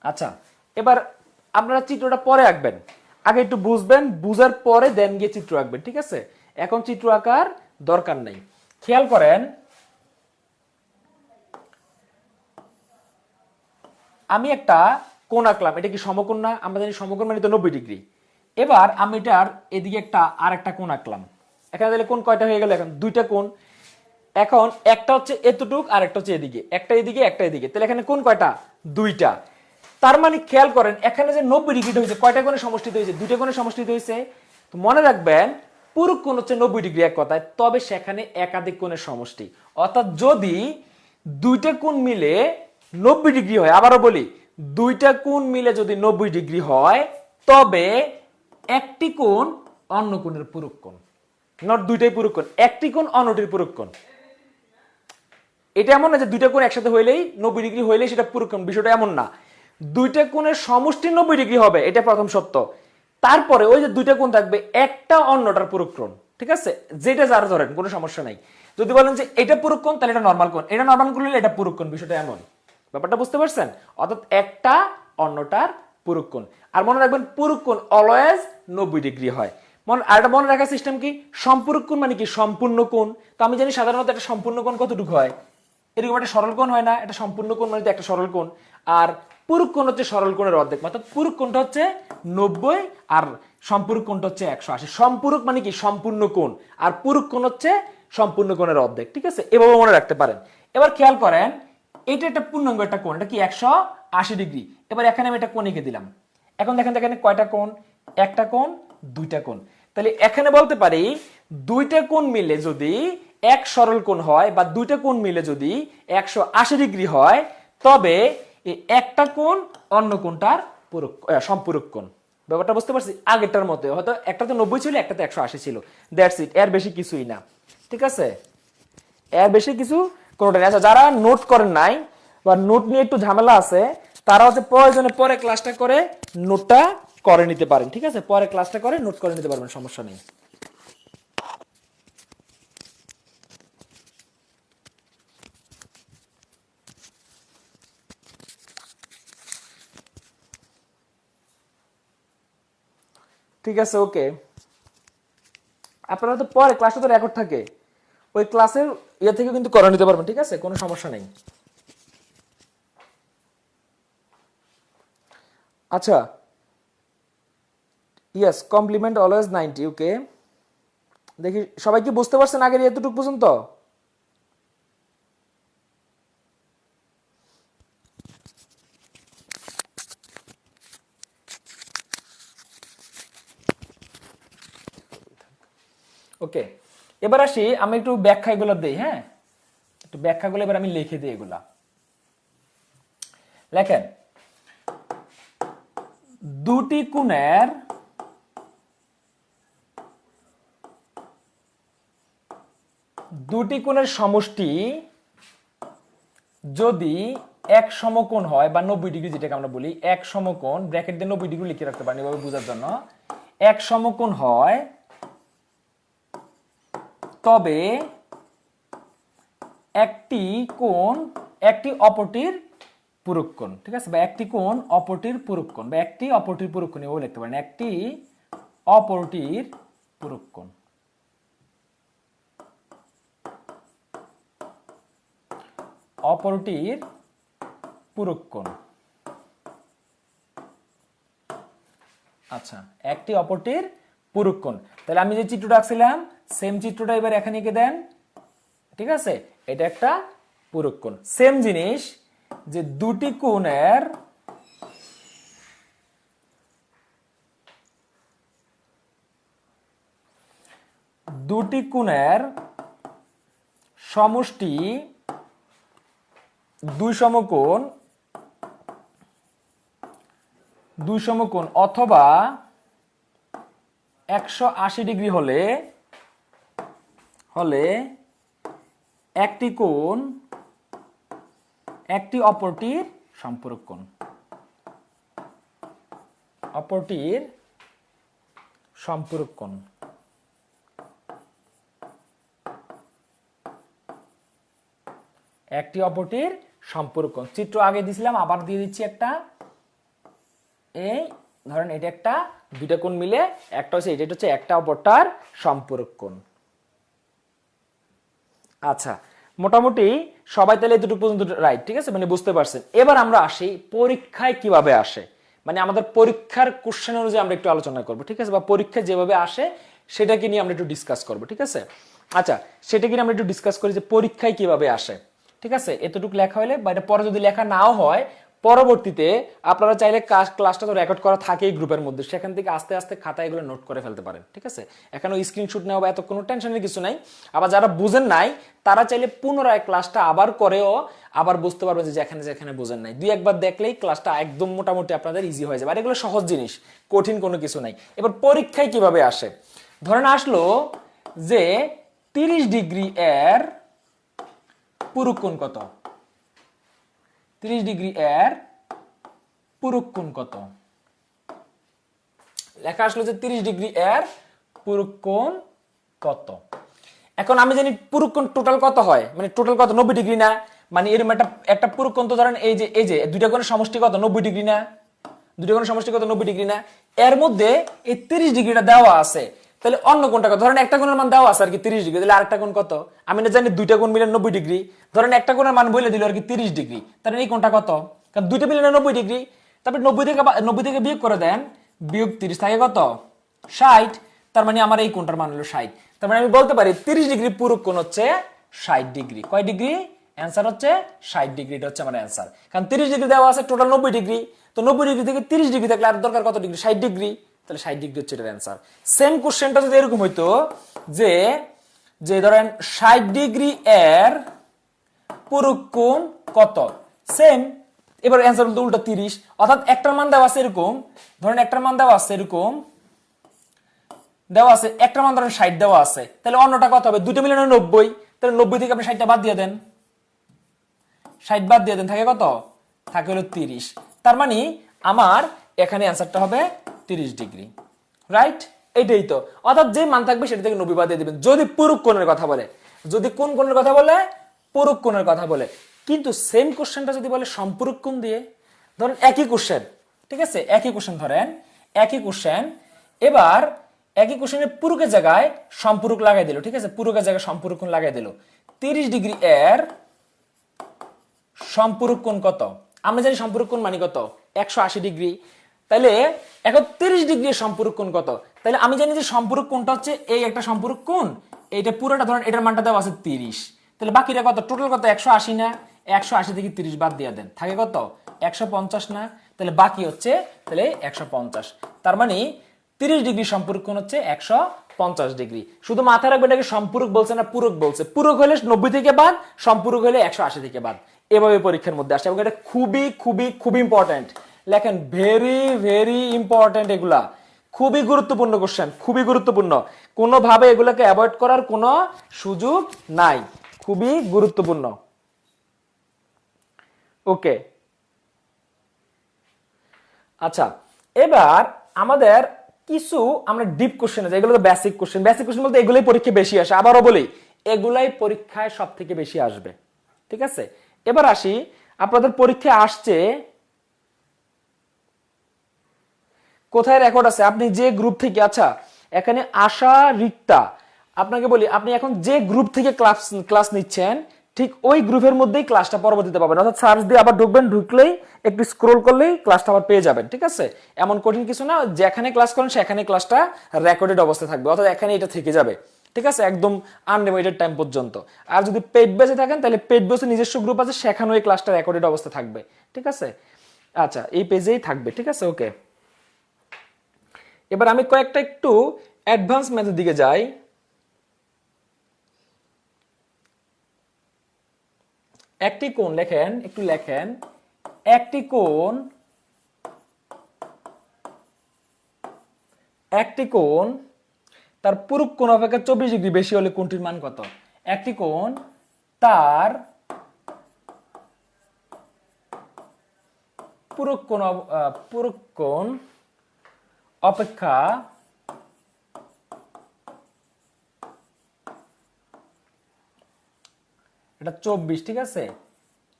আচ্ছা, এবার আপনারা চিত্রটা পরে আঁকবেন, আগে একটু বুঝবেন, বুঝার পরে দেন গিয়ে চিত্র আঁকবেন, ঠিক আছে। এখন চিত্র আঁকার দরকার নাই। খেয়াল করেন, আমি একটা কোণ আঁকলাম, এটা কি সমকোণ না? আমরা জানি সমকোণ মানে তো 90 ডিগ্রি। এবার আমি এটার এদিকে আর একটা কোণ আঁকলাম। এখানে তাহলে কোণ কয়টা হয়ে গেল? এখন দুইটা কোণ। এখন একটা হচ্ছে এতটুক আর একটা হচ্ছে এদিকে, একটা এদিকে একটা এদিকে, তাহলে এখানে কোণ কয়টা? দুইটা। তার মানে খেয়াল করেন, এখানে যে 90 ডিগ্রি হয়েছে কয়টা কোণের সমষ্টিতে হয়েছে? দুইটা কোণের সমষ্টিতে হয়েছে। তো মনে রাখবেন পুরুষ কোণ হচ্ছে 90 ডিগ্রি এক কথায়, তবে সেখানে একাধিক কোণের সমষ্টি। অর্থাৎ যদি দুইটা কোণ মিলে 90 ডিগ্রি হয়, আবারও বলি দুইটা কোণ মিলে যদি 90 ডিগ্রি হয়, তবে একটি কোণ অন্য কোণের পূরক কোণ। নট দুইটাই পূরক কোণ, একটি কোণ অন্যটির পূরক কোণ। এটা এমন না যে দুইটা কোণ একসাথে হইলেই 90 ডিগ্রি হইলেই সেটা পূরক কোণ, বিষয়টা এমন না। দুইটা কোণের সমষ্টি 90 ডিগ্রি হবে, এটা প্রথম সত্য। তারপরে ওই যে দুইটা কোণ থাকবে, একটা অন্যটার পূরক কোণ, ঠিক আছে? যেটা যার ধরেন কোনো সমস্যা নাই। যদি বলেন যে এটা পূরক কোণ, তাহলে এটা নরমাল কোণ, এটা নরমাল কোণ হলে এটা পূরক কোণ, বিষয়টা এমন। ব্যাপারটা বুঝতে পারছেন? অর্থাৎ একটা অন্যটার পূরক কোণ। আর মনে রাখবেন পূরক কোণ অলওয়েজ 90 ডিগ্রি হয়। আর এটা মনে রাখার সিস্টেম কি, সম্পূরক কোণ মানে কি সম্পূর্ণ কোণ। তো আমি জানি সাধারণত একটা সম্পূর্ণ কোণ কতটুকু হয়, এরকম একটা সরল কোণ হয় না, এটা সম্পূর্ণ কোণ মানে একটা সরল কোণ। আর পূরক কোণ হচ্ছে সরল কোণের অর্ধেক, অর্থাৎ পূরক কোণটা হচ্ছে 90 আর সম্পূরক কোণটা হচ্ছে 180। সম্পূরক মানে কি সম্পূর্ণ কোণ, আর পূরক কোণ হচ্ছে সম্পূর্ণ কোণের অর্ধেক, ঠিক আছে? এভাবে মনে রাখতে পারেন। এবার খেয়াল করেন, এটা একটা পূর্ণাঙ্গ একটা কোণ, এটা কি 180 ডিগ্রি। এবার এখানে আমি একটা কোণ এঁকে দিলাম। এখন দেখেন দেখেন কয়টা কোণ, একটা কোণ, দুইটা কোণ। তাহলে এখানে বলতে পারি দুইটা কোণ মিলে যদি এক সরল কোণ হয়, বা দুইটা কোণ মিলে যদি 180 ডিগ্রি হয়, তবে এই একটা কোণ অন্য কোণটার সম্পূরক কোণ। ব্যাপারটা বুঝতে পারছি? আগেরটার মতো, হয়তো একটাতে 90 ছিল, একটাতে 180 ছিল, দ্যাটস ইট, এর বেশি কিছুই না, ঠিক আছে? এর বেশি কিছু কোনোটা নেই। আচ্ছা, যারা নোট করেন নাই বা নোট নিয়ে একটু ঝামেলা আছে, তারা হচ্ছে প্রয়োজনে পরে ক্লাসটা করে নোটটা করে নিতে পারেন, ঠিক আছে? পরে ক্লাসটা করে নোট করে নিতে পারবেন, সমস্যা নেই। ঠিক আছে, ওকে। আপনারা তো পরে ক্লাসটা তো রেকর্ড থাকে, ওই ক্লাসের ইয়ে থেকে কিন্তু করে নিতে পারবেন, ঠিক আছে? কোনো সমস্যা নেই। আচ্ছা, ইয়েস, কমপ্লিমেন্ট অলওয়েজ 90, ওকে। দেখি সবাই কি বুঝতে পারছেন আগের এতটুকু পর্যন্ত? ওকে, এবার আসি আমি একটু ব্যাখ্যা এগুলো দেই। হ্যাঁ, একটু ব্যাখ্যাগুলো এবার আমি লিখে দিই। এগুলা লেখেন, দুটি কোণের সমষ্টি যদি এক সমকোণ হয়, বা 90 ডিগ্রি যেটাকে আমরা বলি, এক সমকোণ, ব্র্যাকেট দিয়ে 90 ডিগ্রি লিখে রাখতে পারেন এভাবে বোঝার জন্য, এক সমকোণ হয়, তবে একটি কোণ একটি অপরটির পূরক কোণ, ঠিক আছে? বা একটি কোণ অপরটির পূরক কোণ, বা একটি অপরটির পূরক কোণ এভাবে লিখতে পারেন, একটি অপরটির পূরক কোণ। অপরটির পূরক কোণ। আচ্ছা, একটি অপরটির পূরক কোণ। তাহলে আমি যে চিত্রটা আঁকছিলাম সেম চিত্রটা এবার এখানে এঁকে দেন, ঠিক আছে? এটা একটা পূরক কোণ। সেম জিনিস, যে দুটি কোণের সমষ্টি দুই সমকোণ অথবা 180 ডিগ্রি হলে একটি কোণ একটি অপরটির সম্পূরক কোণ। অপরটির সম্পূরক কোণ। একটি অপরটির সম্পূরক কোণ। চিত্র আগে দিয়েছিলাম, আবার দিয়ে দিচ্ছি একটা। এই ধরেন এটা একটা, দুইটা কোণ মিলে একটা হচ্ছে, এটা হচ্ছে একটা অপরটার সম্পূরক কোণ। আচ্ছা, মোটামুটি সবাই তাহলে এতটুকু পর্যন্ত রাইট, ঠিক আছে? মানে বুঝতে পারছেন। এবার আমরা আসি পরীক্ষায় কিভাবে আসে, মানে আমাদের পরীক্ষার কোশ্চেন অনুযায়ী আমরা একটু আলোচনা করব, ঠিক আছে? বা পরীক্ষায় যেভাবে আসে সেটাকে নিয়ে আমরা একটু ডিসকাস করব, ঠিক আছে? আচ্ছা, সেটাকে নিয়ে আমরা একটু ডিসকাস করি যে পরীক্ষায় কিভাবে আসে, ঠিক আছে? এতটুকু লেখা হলে, বা এটা পরে যদি লেখা নাও হয়, পরবর্তীতে আপনারা চাইলে ক্লাসটা তো রেকর্ড করা থাকেই গ্রুপের মধ্যে, সেখান থেকে আস্তে আস্তে খাতায় এগুলো নোট করে ফেলতে পারেন, ঠিক আছে? এখানে স্ক্রিনশট নেওয়া বা এত কোনো টেনশনের কিছু নাই। আবার যারা বুঝেন নাই তারা চাইলে পুনরায় ক্লাসটা আবার করেও আবার বুঝতে পারবেন যে যেখানে যেখানে বুঝেন নাই, দুই একবার দেখলেই ক্লাসটা একদম মোটামুটি আপনাদের ইজি হয়ে যাবে। আর এগুলো সহজ জিনিস, কঠিন কোনো কিছু নাই। এবার পরীক্ষায় কিভাবে আসে, ধরেন আসলো যে 30 ডিগ্রি এর পুরুষ কোণ কত, 30 ডিগ্রি এর পুরুষ কোণ কত, লেখা আসলো যে 30 ডিগ্রি এর পুরুষ কোণ কত। এখন আমি জানি পুরুষ কোণ টোটাল কত হয়, মানে টোটাল কত 90 ডিগ্রি না, মানে এরকম একটা পুরুষ কোণ তো ধরেন এই যে দুইটা কোণের সমষ্টি কত 90 ডিগ্রি না, দুইটা কোণের সমষ্টি কত 90 ডিগ্রি না, এর মধ্যে এই 30 ডিগ্রিটা দেওয়া আছে, তাহলে অন্য কোণটা কত, ধরেন একটা কোণের মান দেওয়া আছে আর কি 30 ডিগ্রি, তাহলে আরেকটা কোণ কত, আমি না জানি দুইটা কোণ মিলে 90 ডিগ্রি, ধরেন একটা কোণের মান বলে দিল আর কি 30 ডিগ্রি, তাহলে এই কোণটা কত, কারণ দুইটা মিলে 90 ডিগ্রি, তারপর 90 থেকে বিয়োগ করে দেন, বিয়োগ 30 থাকে কত 60, তার মানে আমার এই কোণটার মান হলো 60, তার মানে আমি বলতে পারি 30 ডিগ্রি পুরুষ কোণ হচ্ছে 60 ডিগ্রি। কয় ডিগ্রি? অ্যান্সার হচ্ছে 60 ডিগ্রি, এটা হচ্ছে আমার অ্যান্সার। কারণ 30 ডিগ্রি দেওয়া আছে, টোটাল 90 ডিগ্রি, তো 90 ডিগ্রি থেকে 30 ডিগ্রি থাকলে আর দরকার কত ডিগ্রি, 60 ডিগ্রি, তাহলে 60 ডিগ্রি হচ্ছে এটার অ্যান্সার। সেম কোশ্চেনটা যদি এরকম হইতো যে যে ধরেন 60 ডিগ্রি এর পুরুষ কোণ কত, সেম, এবার অ্যান্সার হলো উল্টা 30, অর্থাৎ একটার মান দেওয়া আছে এরকম, ধরেন একটার মান দেওয়া আছে এরকম দেওয়া আছে, একটার মান ধরেন 60 দেওয়া আছে, তাহলে অন্যটা কত হবে, দুটো মিলে 90, তাহলে 90 থেকে আপনি 60টা বাদ দিয়ে দেন, 60 বাদ দিয়ে দেন, থাকে কত, থাকে হলো 30, তার মানে আমার এখানে অ্যান্সারটা হবে 30 ডিগ্রি, রাইট? এইটাই তো, অর্থাৎ যে মান থাকবে সেটা থেকে 90 বাদ দিয়ে দিবেন যদি পুরুষ কোণের কথা বলে, যদি কোন কোণের কথা বলে, পুরুষ কোণের কথা বলে। কিন্তু সেম কোশ্চেনটা যদি বলে সম্পূরক কোণ দিয়ে, ধরেন একই কোশ্চেন, ঠিক আছে, একই কোশ্চেন, ধরেন একই কোশ্চেন, এবার একই কোশ্চেনের পুরুষের জায়গায় সম্পূরক লাগাই দিল, ঠিক আছে, পুরুষের জায়গায় সম্পূরক কোণ লাগাই দিল, 30 ডিগ্রি এর সম্পূরক কোণ কত, আমরা জানি সম্পূরক কোণ মানে কত 180 ডিগ্রি, তাহলে এখন 30 ডিগ্রি সম্পূরক কোণ কত, তাহলে আমি জানি যে সম্পূরক কোণটা হচ্ছে এই একটা সম্পূরক কোণ, এইটা পুরোটা ধরেন এটার মানটা দেওয়া আছে 30, তাহলে বাকিটা কত, টোটাল কত 180 না, 180 থেকে 30 বাদ দিয়ে দেন, থাকে কত 150 না, তাহলে বাকি হচ্ছে তাহলে 150, তার মানে 30 ডিগ্রি সম্পূরক কোণ হচ্ছে 150 ডিগ্রি। শুধু মাথায় রাখবেন এটাকে সম্পূরক বলছে না পূরক বলছে, পূরক হলে 90 থেকে বাদ, সম্পূরক হলে 180 থেকে বাদ, এভাবে পরীক্ষার মধ্যে আসে এবং এটা খুবই খুবই খুবই ইম্পর্টেন্ট, লেখেন ভেরি ভেরি ইম্পর্টেন্ট, এগুলা খুবই গুরুত্বপূর্ণ কোশ্চেন, খুবই গুরুত্বপূর্ণ, কোনোভাবে এগুলোকে অ্যাভয়েড করার কোনো সুযোগ নাই, খুবই গুরুত্বপূর্ণ। ওকে, আচ্ছা, এবার আমাদের কিছু আমরা ডিপ কোশ্চেন আছে, এগুলো তো বেসিক কোশ্চেন, বেসিক কোশ্চেন বলতে এগুলোই পরীক্ষায় বেশি আসে, আবারও বলি এগুলাই পরীক্ষায় সব থেকে বেশি আসবে, ঠিক আছে? এবার আসি, আপনাদের পরীক্ষায় আসছে কোথায় রেকর্ড আছে, আপনি যে গ্রুপ থেকে, আচ্ছা এখানে আশা রিক্তা, আপনাকে বলি আপনি এখন যে গ্রুপ থেকে ক্লাস নিচ্ছেন ঠিক ওই গ্রুপের মধ্যেই ক্লাসটা পরবর্তীতে পাবেন, অর্থাৎ সার্চ দিয়ে আবার ঢুকবেন, ঢুকলেই একটু স্ক্রল করলেই ক্লাসটা আবার পেয়ে যাবেন, ঠিক আছে? এমন কঠিন কিছু না, যেখানে ক্লাস করেন সেখানে ক্লাসটা রেকর্ডেড অবস্থায় থাকবে, অর্থাৎ এখানে এটা থেকে যাবে, ঠিক আছে, একদম আনলিমিটেড টাইম পর্যন্ত। আর যদি পেড বেসে থাকেন তাহলে পেড বেসে নিজস্ব গ্রুপ আছে, সেখানেও এই ক্লাসটা রেকর্ডেড অবস্থা থাকবে, ঠিক আছে? আচ্ছা, এই পেজেই থাকবে, ঠিক আছে? ওকে, এবার আমি কয়েকটা একটু অ্যাডভান্স মেথড দিকে যাই। একটি কোণ লেখেন, একটু লেখেন, একটি কোণ তার পুরুষ কোণ অপেক্ষা 24 ডিগ্রি বেশি হলে কোণটির মান কত? একটি কোণ তার পুরুষ কোণ অপেক্ষা এটা 24, ঠিক আছে,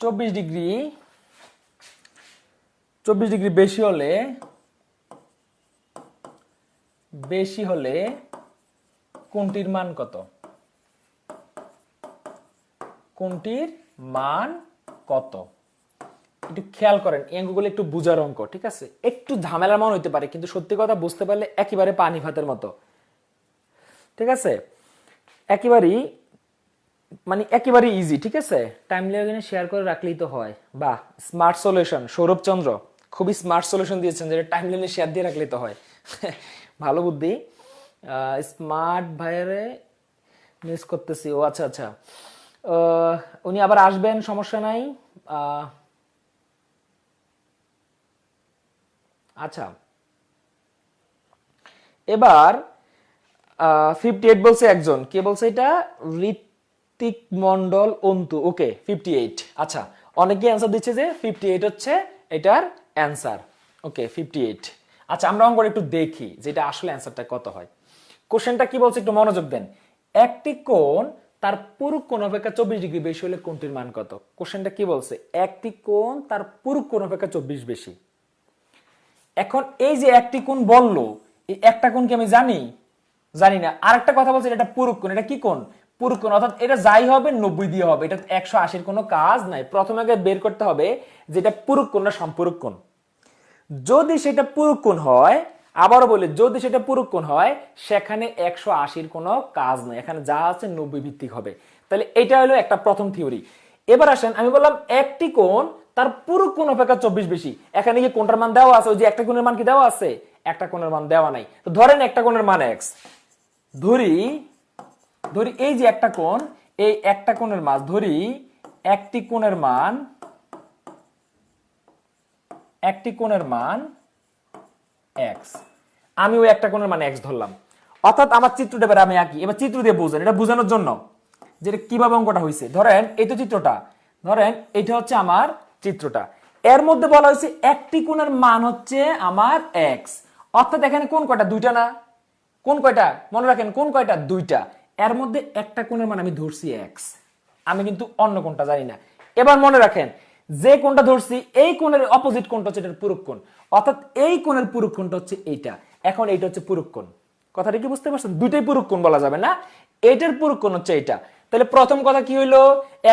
24 ডিগ্রি বেশি হলে কোণটির মান কত? কোণটির মান কত? একটু খেয়াল করেন, এই অঙ্কগুলো একটু বুঝার অঙ্ক, ঠিক আছে, একটু ঝামেলার মনে হইতে পারে কিন্তু সত্যি কথা বুঝতে পারলে একেবারে পানি ভাতের মতো, ঠিক আছে, একেবারেই মানে একেবারে ইজি, ঠিক আছে। টাইমলাইনে শেয়ার করে রাখলেই তো হয়। বাহ, স্মার্ট সলিউশন সৌরভ চন্দ্র, খুবই স্মার্ট সলিউশন দিয়েছেন, যেটা টাইমলাইনে শেয়ার দিয়ে রাখলেই তো হয়। ভালো বুদ্ধি। স্মার্ট ভাইয়ারে মিস করতেছি। ও আচ্ছা আচ্ছা, উনি আবার আসবেন, সমস্যা নাই। আচ্ছা, এবার 58 বলছে একজন, কে বলছে এটা? ঋত্বিক মন্ডল অন্তু। ওকে, 58। আচ্ছা, অনেকে অ্যান্সার দিচ্ছে যে 58 হচ্ছে এটার অ্যান্সার। ওকে, 58। আচ্ছা, আমরা অঙ্কটা একটু দেখি যেটা আসলে অ্যান্সারটা কত হয়। কোশ্চেনটা কি বলছে একটু মনোযোগ দেন। একটি কোণ তার পুরুষ কোণ অপেক্ষা 24 ডিগ্রি বেশি হলে কোণটির মান কত? কোশ্চেনটা কি বলছে? একটি কোণ তার পুরুষ কোণ অপেক্ষা 24 বেশি। এখন এই যে একটি কোণ বললো, এই একটা কোণ কি আমি জানি? জানি না। আরেকটা কথা বলছে এটা পুরুষ কোণ। এটা কি কোণ? পুরুষ কোণ। অর্থাৎ এটা যাই হবে 90 দিয়ে হবে, এটা 180-র কোনো কাজ নাই। প্রথমে আগে বের করতে হবে যে এটা পুরুষ কোণ না সম্পূরক কোণ। যদি সেটা পুরুষ কোণ হয়, আবারও বলি, যদি সেটা পুরুষ কোণ হয়, সেখানে 180-র কোনো কাজ নাই, এখানে যা আছে 90 ভিত্তিক হবে। তাহলে এটা হলো একটা প্রথম থিওরি। এবার আসেন, আমি বললাম একটি কোণ তার পুরুষ কোণ অপেক্ষা 24 বেশি। এখানে কি কোণটার মান দেওয়া আছে? ওই যে একটা কোণের মান কি দেওয়া আছে? একটা কোণের মান দেওয়া নাই। তো ধরেন একটা কোণের মান x, ধরি ধরি এই যে একটা কোণ, এই একটা কোণের মান ধরি, একটি কোণের মান x, আমি ওই একটা কোণের মান x ধরলাম। অর্থাৎ আমার চিত্রটা এবার আমি আঁকি। এবার চিত্র দিয়ে বুঝেন, এটা বোঝানোর জন্য যে কিভাবে অঙ্কটা হয়েছে। ধরেন এই তো চিত্রটা, ধরেন এটা হচ্ছে আমার চিত্রটা। এর মধ্যে বলা হয়েছে একটি কোণের মান হচ্ছে আমার x। অর্থাৎ এখানে কোণ কয়টা? দুইটা না? কোণ কয়টা মনে রাখেন? কোণ কয়টা? দুইটা। এর মধ্যে একটা কোণের মান আমি ধরছি x, আমি কিন্তু অন্য কোণটা জানি না। এবার মনে রাখেন, যে কোণটা ধরছি এই কোণের অপোজিট কোণটা হচ্ছে এটার পূরক কোণ। অর্থাৎ এই কোণের পূরক কোণটা হচ্ছে এইটা। এখন এইটা হচ্ছে পূরক কোণ। কথাটা কি বুঝতে পারছেন? দুইটাই পূরক কোণ বলা যাবে না, এইটার পূরক কোণ হচ্ছে এইটা। তাহলে প্রথম কথা কি হইলো?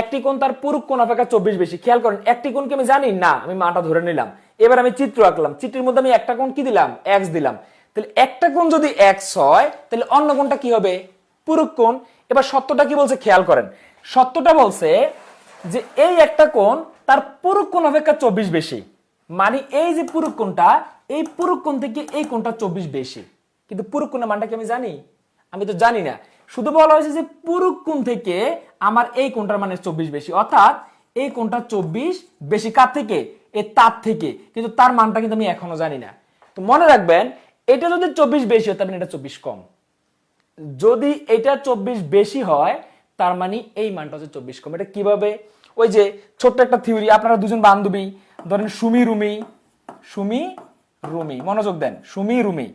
একটি কোণ তার পূরক কোণ অপেক্ষা 24 বেশি। খেয়াল করেন, একটি কোণকে আমি জানি না, আমি মানটা ধরে নিলাম। এবার আমি চিত্র আঁকলাম, চিত্রের মধ্যে আমি একটা কোণ কি দিলাম? x দিলাম। তাহলে একটা কোণ যদি x হয়, তাহলে অন্য কোণটা কি হবে? পূরক কোণ। এবার সত্যটা কি বলছে খেয়াল করেন, সত্যটা বলছে যে এই একটা কোণ তার পূরক কোণ অপেক্ষা 24 বেশি। মানে এই যে পূরক কোণটা, এই পূরক কোণ থেকে এই কোণটা 24 বেশি। কিন্তু পূরক কোণের মানটা কি আমি জানি? আমি তো জানি না। শুধু বলা হয়েছে যে পূরক কোণ থেকে আমার এই কোণটার মানে 24 বেশি। অর্থাৎ এই কোণটা 24 বেশি কার থেকে? এই তার থেকে। কিন্তু তার মানটা কিন্তু আমি এখনো জানি না। তো মনে রাখবেন, এটা যদি 24 বেশি হয়, তার মানে এটা 24 কম। যদি এটা 24 বেশি হয়, তার মানে এই মানটা হচ্ছে 24 কম। এটা কিভাবে? ওই যে ছোট্ট একটা থিওরি, আপনারা দুজন বান্ধবী, ধরেন সুমি রুমি, মনোযোগ দেন, সুমি রুমি,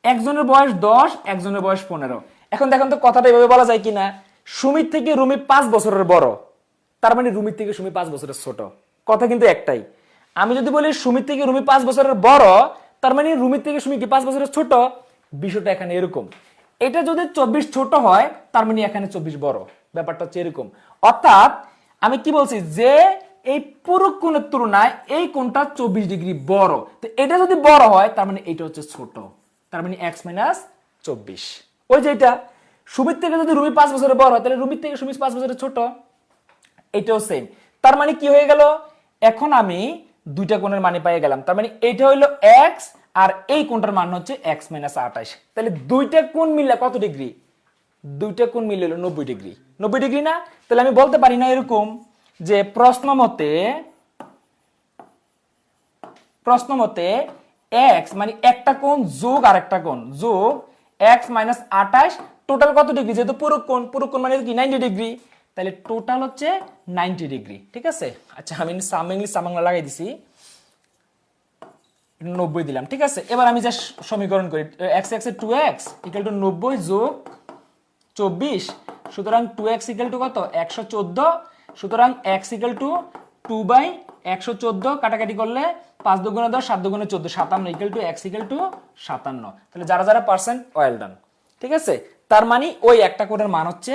একজনের বয়স 10, একজনের বয়স 15। এখন দেখেন তো কথাটা এভাবে বলা যায় কিনা? সুমির থেকে রুমি 5 বছরের বড়, তার মানে রুমির থেকে সুমি 5 বছরের ছোট। কথা কিন্তু একটাই। আমি যদি বলি সুমির থেকে রুমি 5 বছরের বড়, তার মানে রুমির থেকে সুমি কি 5 বছরের ছোট? বিষয়টা এখানে এরকম। এটা যদি 24 ছোট হয়, তার মানে এখানে 24 বড়। ব্যাপারটা হচ্ছে এরকম। অর্থাৎ আমি কি বলছি, যে এই পূরক কোণের তুলনায় এই কোণটা 24 ডিগ্রি বড়। তো এটা যদি বড় হয়, তার মানে এটা হচ্ছে ছোট, তার মানে x - 24। ওই যে এটা সুমির থেকে যদি রুমি 5 বছরের বড় হয়, তাহলে রুমির থেকে সুমি 5 বছরের ছোট। এটাও সেম। তার মানে কি হয়ে গেল? এখন আমি দুইটা কোণের মানে পেয়ে গেলাম। তার মানে এইটা হইলো x, আর এই কোণটার মান হচ্ছে x - 28। তাহলে দুইটা কোণ মিললে কত ডিগ্রি? দুইটা কোণ মিললে হলো 90 ডিগ্রি। 90 ডিগ্রি না? তাহলে আমি বলতে পারি না এরকম যে প্রশ্ন মতে x মানে একটা কোণ যোগ আর একটা কোণ যোগ x - 28 টোটাল কত ডিগ্রি? যেহেতু পুরো কোণ মানে কি 90 ডিগ্রি, তাহলে টোটাল হচ্ছে 90 ডিগ্রি। ঠিক আছে? আচ্ছা, আমি ইংলিশ বাংলা লাগাই দিছি, 90 দিলাম। ঠিক আছে, এবার আমি যা সমীকরণ করি, x এ 2x = 90 যোগ 24। সুতরাং 2x = কত? 114। সুতরাং x = 2/114। কাটাকাটি করলে 5 × 10 7 × 14 57 x = 57। তাহলে যারা যারা পারসেন্ট, ওয়েল ডান। ঠিক আছে, তার মানে ওই একটা কোণের মান হচ্ছে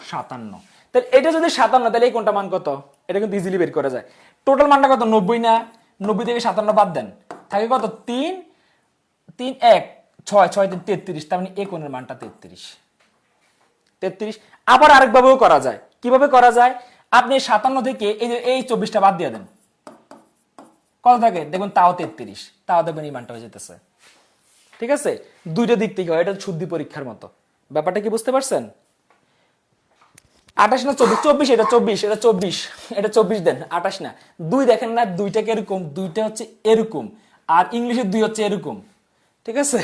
57। তাহলে এটা যদি 57, তাহলে এই কোণটা মান কত? এটা কিন্তু ইজিলি বের করা যায়। টোটাল মানটা কত? 90 না? 90 থেকে 57 বাদ দেন, থাকে কত? 3 3 1 6 6 3 33। তার মানে এই কোণের মানটা 33। আবার আরেকভাবেও করা যায়। কিভাবে করা যায়, আপনি 57 থেকে এই যে এই 24টা বাদ দিয়ে দেন, কত থাকে দেখুন, তাও 33, তাও দেখবেন এই মানটা হয়ে যেতেছে। ঠিক আছে, দুইটা দিক থেকে হয়, এটা শুদ্ধি পরীক্ষার মতো। ব্যাপারটা কি বুঝতে পারছেন? 28 না 24, 24, এটা 24, এটা 24, এটা 24 দেন, 28 না। দুই দেখেন না, দুইটা এরকম, দুইটা হচ্ছে এরকম, আর ইংলিশের দুই হচ্ছে এরকম। ঠিক আছে,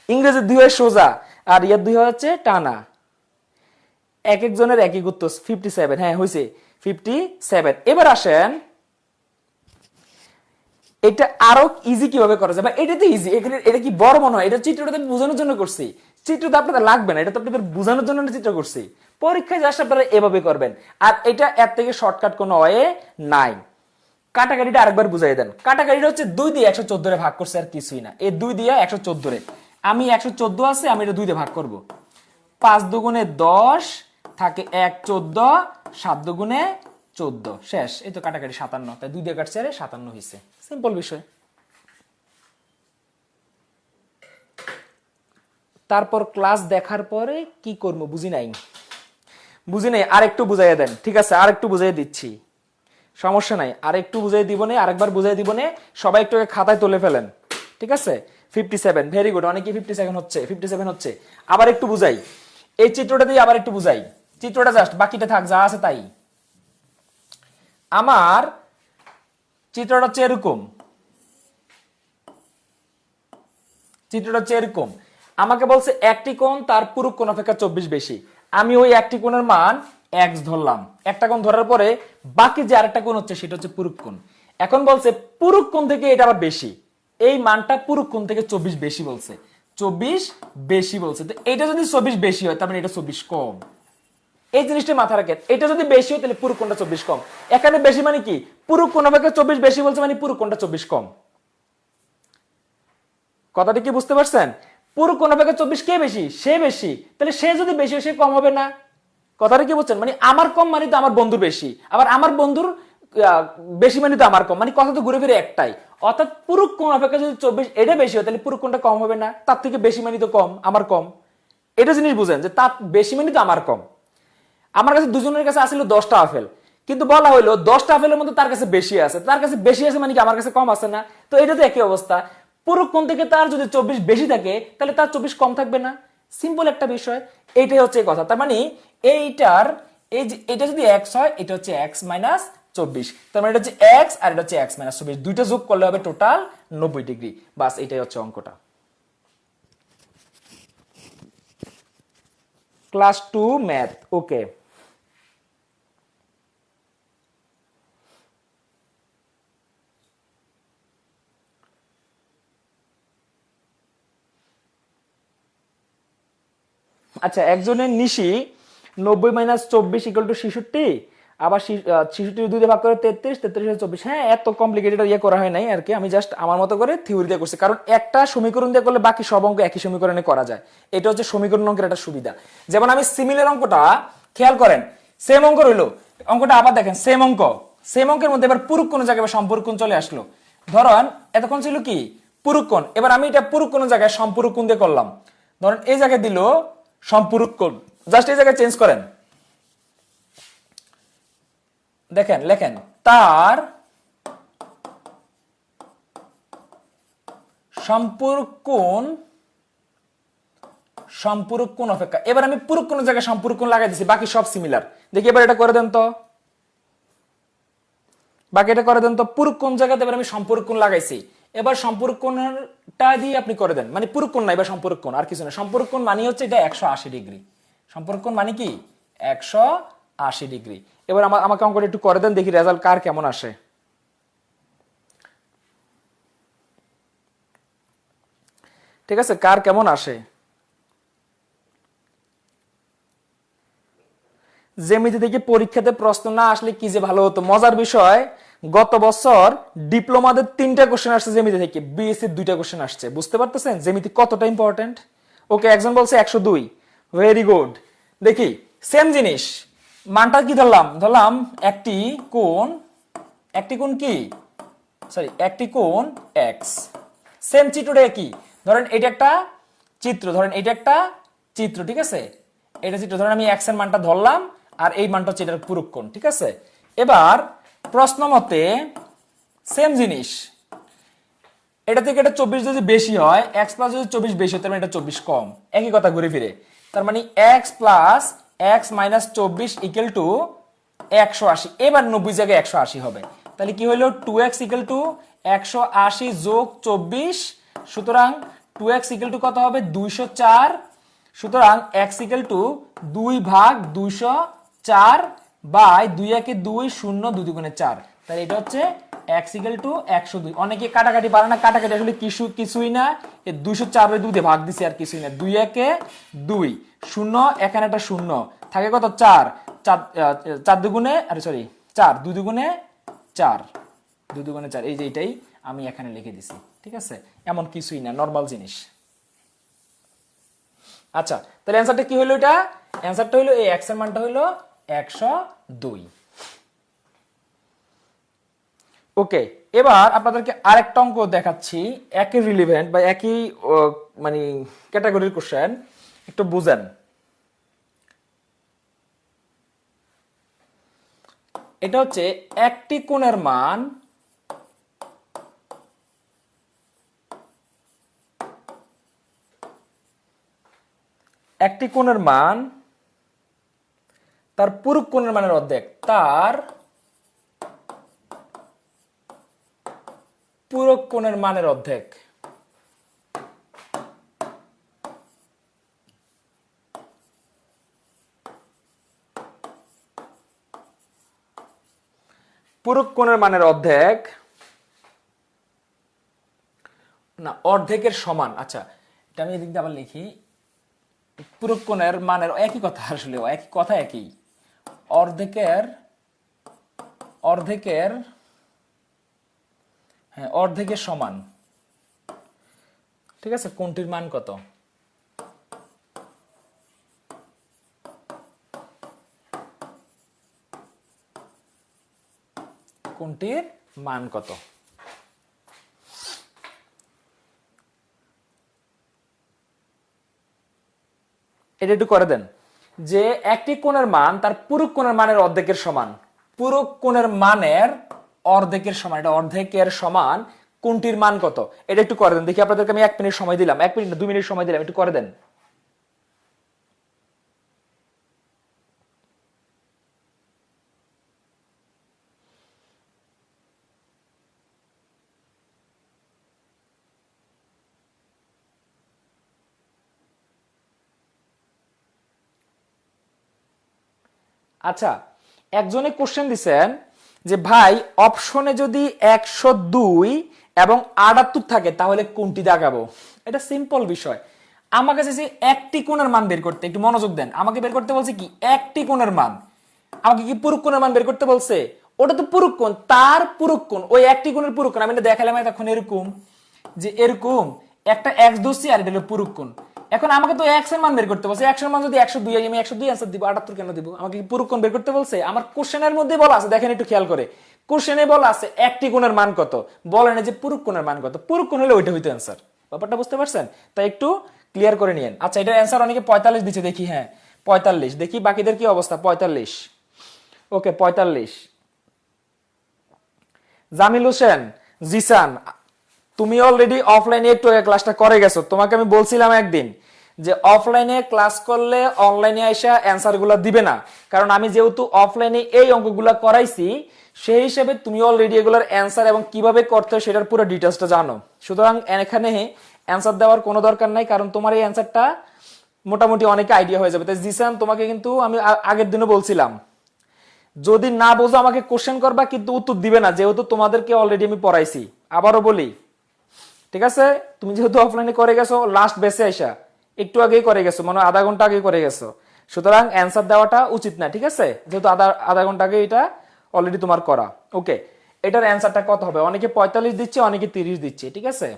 ইংরেজির দুই হয় সোজা, আর ইয়ার দুই হচ্ছে টানা। এক একজনের এক এক উত্তর 57, হ্যাঁ হয়েছে 57। এবার আসেন, এটা আরো ইজি কিভাবে করা যায়, বা এটা তো ইজি, এখানে এটা কি বড় মনে হয়, এটা চিত্রটা আমি বোঝানোর জন্য করছি, চিত্রটা আপনাদের লাগবে না, এটা তো আপনাদের বোঝানোর জন্য চিত্র করছি। পরীক্ষায় জাস্ট আপনারা এভাবে করবেন, আর এটা এর থেকে শর্টকাট কোনো ওয়ে নাই। কাটাকাটিটা আরেকবার বুঝাই দেন। কাটাকাটিটা হচ্ছে 2 দিয়ে 114 রে ভাগ করছে, আর কিছুই না। এই 2 দিয়ে 114 রে, আমি 114 আছে, আমি এটা 2 দিয়ে ভাগ করব। 5 দুগুণে 10 থাকে 1 14, 7 দুগুণে 14, শেষ। এই তো কাটাকাটি 57, তাই 2 দিয়ে কাটছে, 57 হয়েছে। সিম্পল বিষয়। তারপর ক্লাস দেখার পরে কি করব বুঝি নাই, আর একটু বুঝাইয়া দেন। ঠিক আছে, আর একটু বুঝাই দিচ্ছি, সমস্যা নাই, আর একটু বুঝাই দিব না, আরেকবার বুঝাই দিব না। সবাই একটু খাতায় তুলে ফেলেন। ঠিক আছে, 57, ভেরি গুড। অনেকে 57 হচ্ছে, 57 হচ্ছে। আবার একটু বুঝাই, এই চিত্রটা দিয়ে আবার একটু বুঝাই, চিত্রটা জাস্ট, বাকিটা থাক যা আছে তাই। আমার চিত্রটা হচ্ছে এরকম, চিত্রটা হচ্ছে এরকম। আমাকে বলছে একটি কোণ তার পুরো কোণ অপেক্ষা 24 বেশি। আমি ওই একটি কোণের মান x ধরলাম, একটা কোণ ধরার পরে বাকি যে আরেকটা কোণ হচ্ছে সেটা হচ্ছে পুরুক কোণ। এখন বলছে পুরুক কোণ থেকে এটা আবার বেশি, এই মানটা পুরুক কোণ থেকে 24 বেশি বলছে, 24 বেশি বলছে। তো এটা যদি 24 বেশি হয় তার মানে এটা 24 কম। এই জিনিসটা মাথায় রাখেন, এটা যদি বেশি হয় তাহলে পুরুক কোণটা 24 কম। এখানে বেশি মানে কি, পুরুক কোণ অপেক্ষা 24 বেশি বলছে মানে পুরুক কোণটা 24 কম। কথাটা কি বুঝতে পারছেন? পুরো কোণ অপেক্ষা 24 কে বেশি, সে বেশি, তাহলে সে যদি বেশি হয় সে কম হবে না। কথাটা কি বুঝছেন? মানে আমার কম মানে তো আমার বন্ধুর বেশি, আবার আমার বন্ধুর বেশি মানে তো আমার কম, মানে কথা তো ঘুরে ফিরে একটাই। অর্থাৎ পুরো কোণ অপেক্ষা যদি 24 এটা বেশি হয় তাহলে পুরো কোণটা কম হবে না, তার থেকে বেশি মানে তো কম, আমার কম। এটা জিনিস বুঝেন যে তার বেশি মানে তো আমার কম। আমার কাছে দুজনের কাছে আসলে 10টা আপেল, কিন্তু বলা হলো 10টা আপেলের মধ্যে তার কাছে বেশি আছে, তার কাছে বেশি আছে মানে কি আমার কাছে কম আছে না? তো এটা তো একই অবস্থা, পুরো কোণ থেকে তার যদি 24 বেশি থাকে তাহলে তার 24 কম থাকবে না। সিম্পল একটা বিষয়, এইটাই হচ্ছে কথা। তার মানে এইটার এই যে এটা যদি x হয়, এটা হচ্ছে x মাইনাস 24, তার মানে এটা হচ্ছে x আর এটা হচ্ছে x মাইনাস 24, দুইটা যোগ করলে হবে টোটাল 90 ডিগ্রি। বাস এটাই হচ্ছে অঙ্কটা। ক্লাস 2 ম্যাথ, ওকে। আচ্ছা, একজনের নিশি 90 মাইনাস 24 ইকুয়াল টু 66, আবার 66 2 দিয়ে ভাগ করে 33, 33 24। হ্যাঁ, এত কমপ্লিকেটেড ইয়ে করা হয় নাই আর কি, আমি জাস্ট আমার মতো করে থিওরি দিয়ে করছি, কারণ একটা সমীকরণ দিয়ে করলে বাকি সব অঙ্ক একই সমীকরণে করা যায়। এটা হচ্ছে সমীকরণ অঙ্কের একটা সুবিধা। যেমন আমি সিমিলার অঙ্কটা খেয়াল করেন, সেম অঙ্ক রইলো, অঙ্কটা আবার দেখেন সেম অঙ্ক, সেম অঙ্কের মধ্যে এবার পুরুক কোন জায়গায় সম্পূরক কোণ চলে আসলো। ধরেন এতক্ষণ ছিল কি পুরুক কোণ, এবার আমি এটা পুরুক কোন জায়গায় সম্পূরক কোণ দিয়ে করলাম। ধরেন এই জায়গায় দিল সম্পূরক কোণ, জাস্ট এই জায়গায় চেঞ্জ করেন, দেখেন লেখেন তার সম্পূরক কোণ অপেক্ষা। এবার আমি পুরুক কোণ জায়গায় সম্পূরক কোণ লাগাই দিছি, বাকি সব সিমিলার। দেখি এবার এটা করে দেন তো, বাকি এটা করে দেন তো। পুরুক কোণ জায়গাতে এবার আমি সম্পূরক কোণ লাগাইছি, এবার সম্পূরক কোণটা দিয়ে আপনি করে দেন, মানে পুরুক কোণ না, এবার সম্পূরক কোণ, আর কিছু না। সম্পূরক কোণ মানে হচ্ছে এটা 180 ডিগ্রি, সম্পূরক কোণ মানে কি 180 ডিগ্রি। এবার আমাকে অঙ্কটা একটু করে দেন, দেখি রেজাল্ট কার কেমন আসে। ঠিক আছে, কার কেমন আসে। জ্যামিতি থেকে পরীক্ষাতে প্রশ্ন না আসলে কি যে ভালো হতো। মজার বিষয়, গত বছর ডিপ্লোমাদের 3টা কোশ্চেন আসছে জ্যামিতি থেকে, বিএসসি 2টা কোশ্চেন আসছে। বুঝতে পারতেছেন জ্যামিতি কতটা ইম্পর্টেন্ট। ওকে, একজন বলছে 102, ভেরি গুড। দেখি সেম জিনিস, মানটা কি ধরলাম, একটি কোণ কি, সরি একটি কোণ এক্স। সেম চিত্রটা কি, ধরেন এটা একটা চিত্র, ঠিক আছে, এটা চিত্র, ধরেন আমি এক্স এর মানটা ধরলাম, আর এই মানটা হচ্ছে এটার পূরক কোণ, ঠিক আছে। এবার প্রশ্ন মতে সেম জিনিস, এটা থেকে এটা 24 যদি বেশি হয়, x প্লাস যদি 24 বেশি হয় তার মানে এটা 24 কম, একই কথা ঘুরে ফিরে। তার মানে x plus x minus 24 equal to 180। এবার 90 জায়গায় 180 হবে, তাহলে কি হলো 2x ইকুয়াল টু 180 যোগ 24, সুতরাং 2x ইকুয়াল টু কত হবে 204। সুতরাং x ইকুয়াল টু 2 ভাগ 204 বাই 2 একে 2, 0 2 দুগুণে 4, তাহলে এটা হচ্ছে x ইকুয়াল টু 102। অনেকে কাটাকাটি পারে না, কাটাকাটি আসলে কিছুই না, এই 204 এর 2 দিয়ে ভাগ দিছি আর কিছুই না, 2 একে 2, 0 এখানে একটা 0 থাকে, কত 4 4 দুগুণে, আরে সরি 4 2 দুগুণে 4, 2 দুগুণে 4, এই যে এটাই আমি এখানে লিখে দিছি, ঠিক আছে। এমন কিছুই না, নরমাল জিনিস। আচ্ছা, তাহলে অ্যানসারটা কি হলো, এটা অ্যানসারটা হলো এই x এর মানটা হলো 102। ওকে, এবার আপনাদেরকে আরেকটা অঙ্ক দেখাচ্ছি, একই রিলেভেন্ট বা একই মানে ক্যাটাগরির কোশ্চেন, একটু বুঝেন। এটা হচ্ছে একটি কোণের মান তার পূরক কোণের মানের অর্ধেক, তার পূরক কোণের মানের অর্ধেক। পূরক কোণের মানের অর্ধেক না, অর্ধেকের সমান। আচ্ছা, এটা আমি এদিক দিয়ে আবার লিখি, পূরক কোণের মানের একই কথা, আসলে একই কথা, একই অর্ধেকের সমান, ঠিক আছে। কোণটির মান কত? কোণটির মান কত? এটা একটু করে দেন, যে একটি কোণের মান তার পূরক কোণের মানের অর্ধেকের সমান, পূরক কোণের মানের অর্ধেকের সমান, এটা অর্ধেকের সমান, কোণটির মান কত? এটা একটু করে দেন দেখি, আপনাদেরকে আমি 1 মিনিট সময় দিলাম, 1 মিনিট 2 মিনিট সময় দিলাম, একটু করে দেন। আচ্ছা, একজনে কোশ্চেন দিছেন যে ভাই অপশনে যদি 102 এবং 78 থাকে তাহলে কোনটি দেখাবো? এটা সিম্পল বিষয়। আমাকে চাইছে একটি কোণের মান বের করতে, একটু মনোযোগ দেন। আমাকে বের করতে বলছে কি একটি কোণের মান, আমাকে কি পূরক কোণের মান বের করতে বলছে? ওটা তো পূরক কোণ, তার পূরক কোণ, ওই একটি কোণের পূরক কোণ। আমি এটা দেখালাম তখন এরকম, যে এরকম একটা x ধরছি আর এটা হলো পূরক কোণ। এখন আমাকে তো x এর মান বের করতে বলছে, x এর মান যদি 102 হয়, আমি 102 অ্যানসার দিব, 78 কেন দিব? আমাকে কি পূরক কোণ বের করতে বলছে? আমার কোশ্চেনের মধ্যে বলা আছে, দেখেন একটু খেয়াল করে, কোশ্চেনে বলা আছে একটি কোণের মান কত, বলে না যে পূরক কোণের মান কত। পূরক কোণ হলে ওইটা হইতো অ্যানসার। ব্যাপারটা বুঝতে পারছেন? তাই একটু ক্লিয়ার করে নিয়েন। আচ্ছা, এটার অ্যানসার অনেকে 45 দিচ্ছে, দেখি, হ্যাঁ 45, দেখি বাকিদের কি অবস্থা। 45, ওকে 45। জামিল হোসেন, জিসান, তুমি অলরেডি অফলাইনে একটু ক্লাসটা করে গেছো। তোমাকে আমি বলছিলাম একদিন যে অফলাইনে ক্লাস করলে অনলাইনে আইসা অ্যানসার গুলা দিবে না, কারণ আমি যেহেতু অফলাইনে এই অঙ্কগুলা করাইছি সেই হিসেবে তুমি অলরেডি এগুলোর অ্যানসার এবং কিভাবে করতে হয় সেটার পুরো ডিটেলসটা জানো। সুতরাং এখানে অ্যানসার দেওয়ার কোনো দরকার নাই, কারণ তোমার এই অ্যানসারটা মোটামুটি অনেকে আইডিয়া হয়ে যাবে। তাই জিসান, তোমাকে কিন্তু আমি আগের দিনও বলছিলাম, যদি না বোঝো আমাকে কোশ্চেন করবা, কিন্তু উত্তর দিবে না, যেহেতু তোমাদেরকে অলরেডি আমি পড়াইছি। আবারও বলি, ঠিক আছে, তুমি যেহেতু অফলাইনে করে গেছো, লাস্ট বেসে আইসা একটু আগেই করে গেছো, মানে আধা ঘন্টা আগে করে গেছো, সুতরাং অ্যানসার দেওয়াটা উচিত না, ঠিক আছে, যেহেতু আধা ঘন্টা আগে এটা অলরেডি তোমার করা। ওকে, এটার অ্যানসারটা কত হবে? অনেকে 45 দিচ্ছে, অনেকে 30 দিচ্ছে, ঠিক আছে।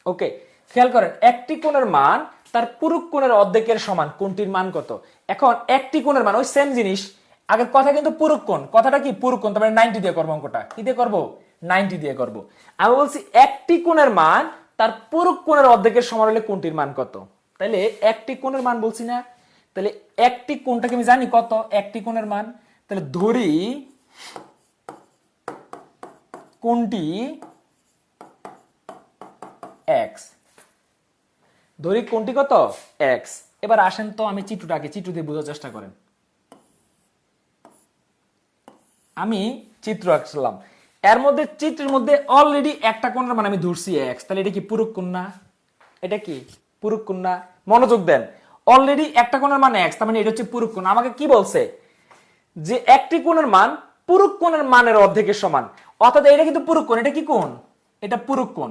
ওকে, খেয়াল করেন, একটি কোণের মান তার পূরক কোণের অর্ধেকের সমান, কোণটির মান কত? এখন একটি কোণের মান ওই সেম জিনিস, আগের কথা কিন্তু পূরক কোণ, কথাটা কি পূরক কোণ, তারপরে 90 দিয়ে করবো অঙ্কটা, কি দিয়ে করবো? 90 দিয়ে করবো। আমি বলছি একটি কোণের মান তার পূরক কোণের অর্ধেকের সমান হলে কোণটির মান কত? তাইলে একটি কোণের মান বলছি না, তাহলে একটি কোণটাকে আমি জানি কত, একটি কোণের মান। তাহলে ধরি কোণটি x, ধরি কোণটি কত x। এবার আসেন তো আমি চিত্রটাকে, চিত্র দিয়ে বোঝার চেষ্টা করেন। আমি চিত্র আঁকলাম, এর মধ্যে চিত্রের মধ্যে অলরেডি একটা কোণের মান আমি ধরছি x, তাহলে এটা কি পূরক কোণ না? এটা কি পূরক কোণ না? মনোযোগ দেন, অলরেডি একটা কোণের মান x, তার মানে এটা হচ্ছে পূরক কোণ। আমাকে কি বলছে যে একটি কোণের মান পূরক কোণের মানের অর্ধেকের সমান, অর্থাৎ এটা কিন্তু পূরক কোণ। এটা কি কোণ? এটা পূরক কোণ।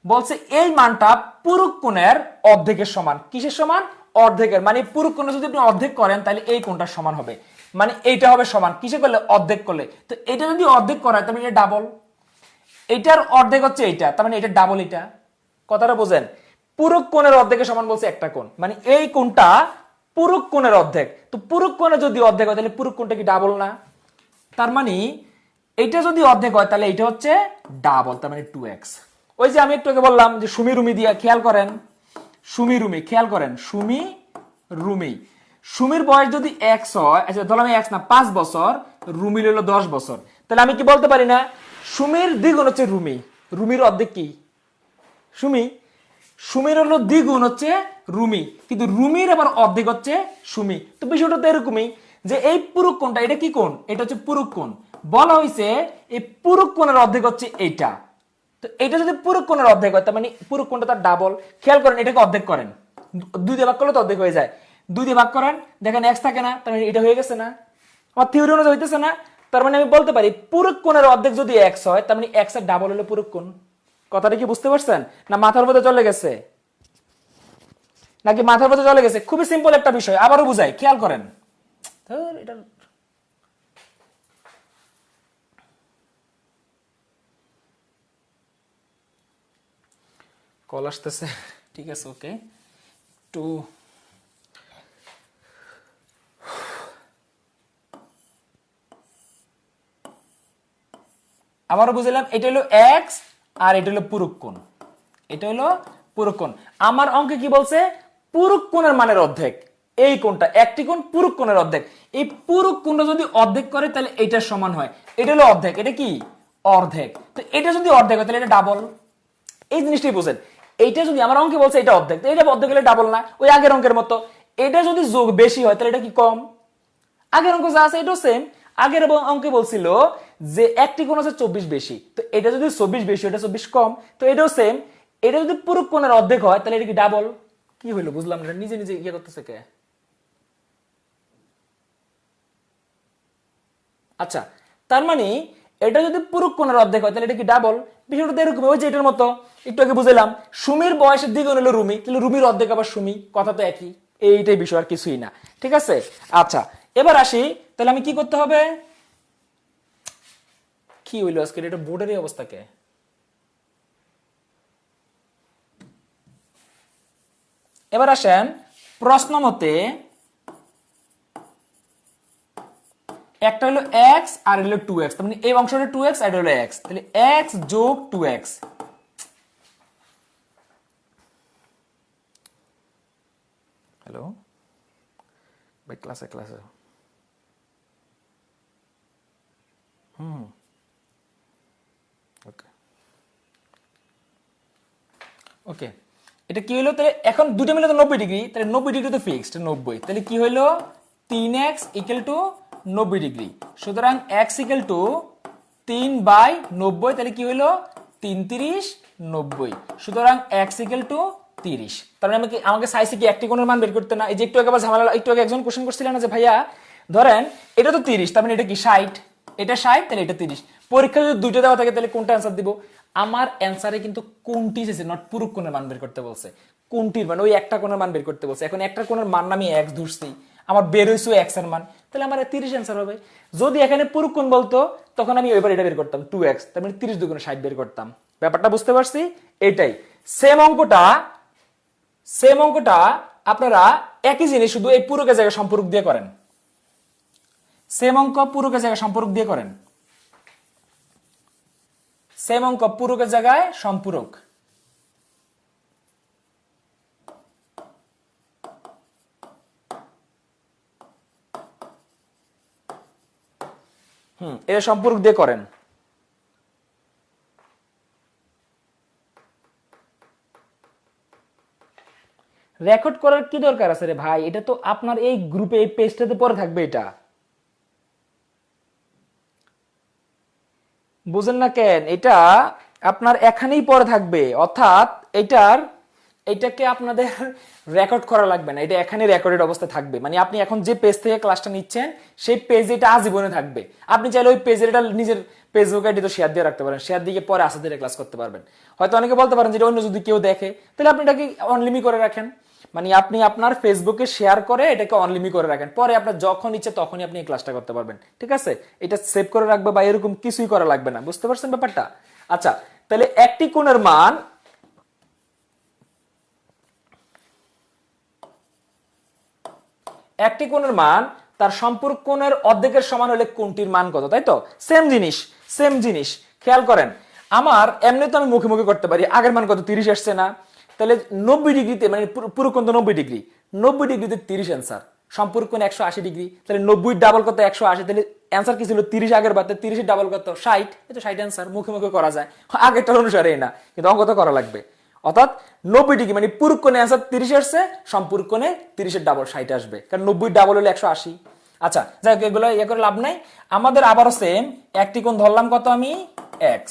বলছে এই মানটা পূরক কোণের অর্ধেকের সমান। কিসের সমান? অর্ধেকের। মানে পূরক কোণ যদি আপনি অর্ধেক করেন তাহলে এই কোণটার সমান হবে, মানে এইটা হবে সমান কিসে করলে? অর্ধেক করলে। তো এটা যদি অর্ধেক করা হয় তাহলে এটা ডাবল, এইটার অর্ধেক হচ্ছে এইটা, তার মানে এটা ডাবল। এটা কথাটা বোঝেন, পূরক কোণের অর্ধেকের সমান বলছে একটা কোণ, মানে এই কোণটা পূরক কোণের অর্ধেক। তো পূরক কোণে যদি অর্ধেক হয় তাহলে পূরক কোণটা কি ডাবল না? তার মানে এইটা যদি অর্ধেক হয় তাহলে এটা হচ্ছে ডাবল, তার মানে 2x। ওই যে আমি একটু আগে বললাম যে সুমি রুমি দিয়া, খেয়াল করেন সুমি রুমি, খেয়াল করেন সুমি রুমি। সুমির বয়স যদি x হয়, আচ্ছা ধরলাম x না 5 বছর, রুমির হলো 10 বছর, তাহলে আমি কি বলতে পারি না সুমির দ্বিগুণ হচ্ছে রুমি, রুমির অর্ধেক কি সুমি? সুমির হলো দ্বিগুণ হচ্ছে রুমি, কিন্তু রুমির আবার অর্ধেক হচ্ছে সুমি। তো বিষয়টা তো এরকমই যে এই পূরক কোণটা, এটা কি কোণ? এটা হচ্ছে পূরক কোণ। বলা হয়েছে এই পূরক কোণের অর্ধেক হচ্ছে এইটা। তো এটা যদি পূরক কোণের অর্ধেক হয় তার মানে পূরক কোণটা তার ডাবল। খেয়াল করেন এটাকে অর্ধেক করেন, 2 দিয়ে ভাগ করলে তো অর্ধেক হয়ে যায়। 2 দিয়ে ভাগ করেন, দেখেন x থাকে না, তার মানে এটা হয়ে গেছে না? আমার থিওরি অনুযায়ী হইতেছে না? তার মানে আমি বলতে পারি পূরক কোণের অর্ধেক যদি x হয় তার মানে x এর ডাবল হলো পূরক কোণ। কথাটা কি বুঝতে পারছেন না মাথার মধ্যে চলে গেছে? নাকি মাথার মধ্যে চলে গেছে? খুবই সিম্পল একটা বিষয়, আবারও বুঝাই, খেয়াল করেন। এটা কল আসতেছে, ঠিক আছে ওকে। টু আবারও বুঝলাম, এটা হলো x আর এটা হলো পূরক কোণ, এটা হলো পূরক কোণ। আমার অঙ্কে কি বলছে? পূরক কোণের মানের অর্ধেক এই কোণটা, একটি কোণ পূরক কোণের অর্ধেক। এই পূরক কোণটা যদি অর্ধেক করে তাহলে এটার সমান হয়, এটা হলো অর্ধেক, এটা কি অর্ধেক। তো এটা যদি অর্ধেক হয় তাহলে এটা ডাবল। এই জিনিসটাই বুঝেন, এইটা যদি আমার অঙ্কে বলছে এটা অর্ধেক, তো এটা অর্ধেক হলে ডাবল না? ওই আগের অঙ্কের মতো, এটা যদি যোগ বেশি হয় তাহলে এটা কি কম? আগের অঙ্ক যা আছে এটাও সেম। আগের অঙ্কে বলছিল যে একটি কোণ আছে 24 বেশি, তো এটা যদি 24 বেশি এটা 24 কম, তো এটাও সেম। এটা যদি পূরক কোণের অর্ধেক হয় তাহলে এটা কি ডাবল? কি হইলো বুঝলাম না, নিজে নিজে ইয়ে করতেছে কে? আচ্ছা, তার মানে এটা যদি পূরক কোণের অর্ধেক হয় তাহলে এটা কি ডাবল? বিষয়টা তো এরকম, ওই যে এটার মতো একটু আগে বুঝলাম সুমির বয়সের দ্বিগুণ হলো রুমি, তাহলে রুমির অর্ধেক আবার সুমি, কথা তো একই। এইটাই বিষয়, আর কিছুই না, ঠিক আছে। আচ্ছা এবার আসি, তাহলে আমি কি করতে হবে? কি হইলো আজকে এটা বোর্ডের অবস্থা কে? এবার আসেন প্রশ্ন মতে, একটা হলো x আর হলো 2x, তার মানে এই অংশটা 2x আর এটা হলো x, তাহলে x যোগ 2x। হ্যালো ভাই, ক্লাসে ক্লাসে ওকে ওকে, এটা কি হলো? তাহলে এখন দুটো মিলে তো 90 ডিগ্রি, তাহলে 90 ডিগ্রি তো ফিক্সড 90, তাহলে কি হলো 3x ইকুয়াল টু 90 ডিগ্রি। সুতরাং x ইকুয়াল টু 3/90, তাহলে কি হলো 3 30 90। সুতরাং x ইকুয়াল টু 30। তার মানে আমাকে চাইছে কি একটি কোণের মান বের করতে না? এই যে একটু আগে ঝামেলা, একটু আগে একজন কোশ্চেন করছিলেন না যে ভাইয়া ধরেন এটা তো 30, তার মানে এটা কি 60, এটা 60 তাহলে এটা 30। পরীক্ষা যদি দুইটা দেওয়া থাকে তাহলে কোনটা অ্যান্সার দিব? আমার অ্যান্সারে কিন্তু কোনটি এসেছে, নট পূরক কোণের মান বের করতে বলছে, কোনটির মানে ওই একটা কোণের মান বের করতে বলছে। এখন একটা কোণের মান আমি x ধরছি, আমার বের হইছে x এর মান, তাহলে আমার 30 অ্যান্সার হবে। যদি এখানে পূরক কোণ বলতো তখন আমি এবার এটা বের করতাম 2x, তার মানে 30 দুগুণে 60 বের করতাম। ব্যাপারটা বুঝতে পারছি? এটাই সেম অঙ্কটা, সেম অঙ্কটা আপনারা একই জিনিস শুধু এই পূরকের জায়গায় সম্পূরক দিয়ে করেন। সেম অঙ্ক পূরকের জায়গায় সম্পূরক দিয়ে করেন, সেম অঙ্ক পূরকের জায়গায় সম্পূরক। এটা সম্পর্ক দিয়ে করেন। রেকর্ড করার কি দরকার আছে রে ভাই? এটা তো আপনার এই গ্রুপে এই পেজটাতে পরে থাকবে। এটা বুঝেন না কেন? এটা আপনার এখানেই পরে থাকবে, অর্থাৎ এটাকে আপনাদের রেকর্ড করা লাগবে না, এটা এখানে রেকর্ডেড অবস্থায় থাকবে। মানে আপনি এখন যে পেজ থেকে ক্লাসটা নিচ্ছেন সেই পেজে এটা আজীবনে থাকবে। আপনি চাইলে ওই পেজের এটা নিজের ফেসবুক আইডি তো শেয়ার দিয়ে রাখতে পারেন, শেয়ার দিয়ে পরে আসাদের ক্লাস করতে পারবেন। হয়তো অনেকে বলতে পারেন যে অন্য যদি কেউ দেখে, তাহলে আপনি এটাকে অনলিমি করে রাখেন। মানে আপনি আপনার ফেসবুকে শেয়ার করে এটাকে অনলিমি করে রাখেন, পরে আপনার যখন ইচ্ছে তখনই আপনি এই ক্লাসটা করতে পারবেন। ঠিক আছে, এটা সেভ করে রাখবে বা এরকম কিছুই করা লাগবে না। বুঝতে পারছেন ব্যাপারটা? আচ্ছা, তাহলে একটি কোণের মান তার সম্পূরক কোণের অর্ধেকের সমান হলে কোণটির মান কত, তাই তো? সেম জিনিস খেয়াল করেন। আমার এমনি তো আমি মুখে মুখে করতে পারি, আগের মান কত 30 আসছে না? তাহলে 90 ডিগ্রিতে, মানে পুরো কোণ তো 90 ডিগ্রি, 90 ডিগ্রিতে 30 অ্যান্সার। সম্পূরক কোণ 180 ডিগ্রি, তাহলে 90 ডাবল কত 180, তাহলে অ্যান্সার কি ছিল 30 আগের বাদ, 30 এর ডাবল কত 60, এই তো 60 অ্যান্সার। মুখে মুখে করা যায়, আগেরটার অনুসারে না, কিন্তু অঙ্ক তো করা লাগবে। অর্থাৎ 90 ডিগ্রি মানে পুরো কোণে অ্যান্সার 30 আসছে, সম্পূরক কোণে 30 এর ডাবল 60 আসবে, কারণ 90 ডাবল হলো 180। আচ্ছা যাই হোক, এগুলো ইয়ে করে লাভ নাই। আমাদের আবারও সেম একটি কোণ ধরলাম কত আমি x,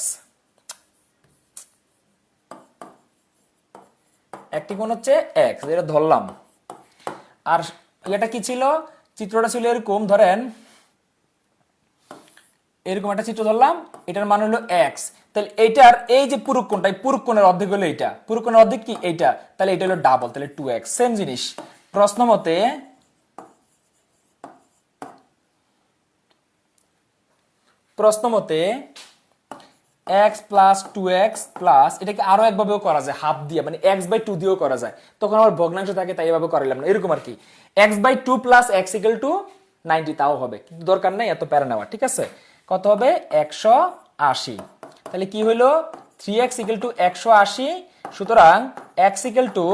একটি কোণ হচ্ছে x, এটা ধরলাম। আর এটা কি ছিল, চিত্রটা ছিল এরকম, ধরেন এরকম একটা চিত্র ধরলাম, এটার মান হলো x। তাহলে এইটার এই যে পুরুক কোণটা, এই পুরুক কোণের অর্ধেক হলো এইটা, পুরুক কোণের অর্ধেক কি এইটা, তাহলে এটা হলো ডাবল, তাহলে 2x। সেম জিনিস প্রশ্ন মতে x প্লাস 2x প্লাস, এটাকে আরো একভাবেও করা যায়, হাফ দিয়ে, মানে x/2 দিয়েও করা যায়। তখন আমার ভগ্নাংশ থাকে তাই এভাবে করালাম না, এরকম আর কি। x/2 plus x equal to 90, তাও হবে, কিন্তু দরকার নাই এত প্যারা নেওয়া। ঠিক আছে, কত হবে 180। তাহলে কি হলো 3x ইকুয়াল টু 180, সুতরাং x ইকুয়াল টু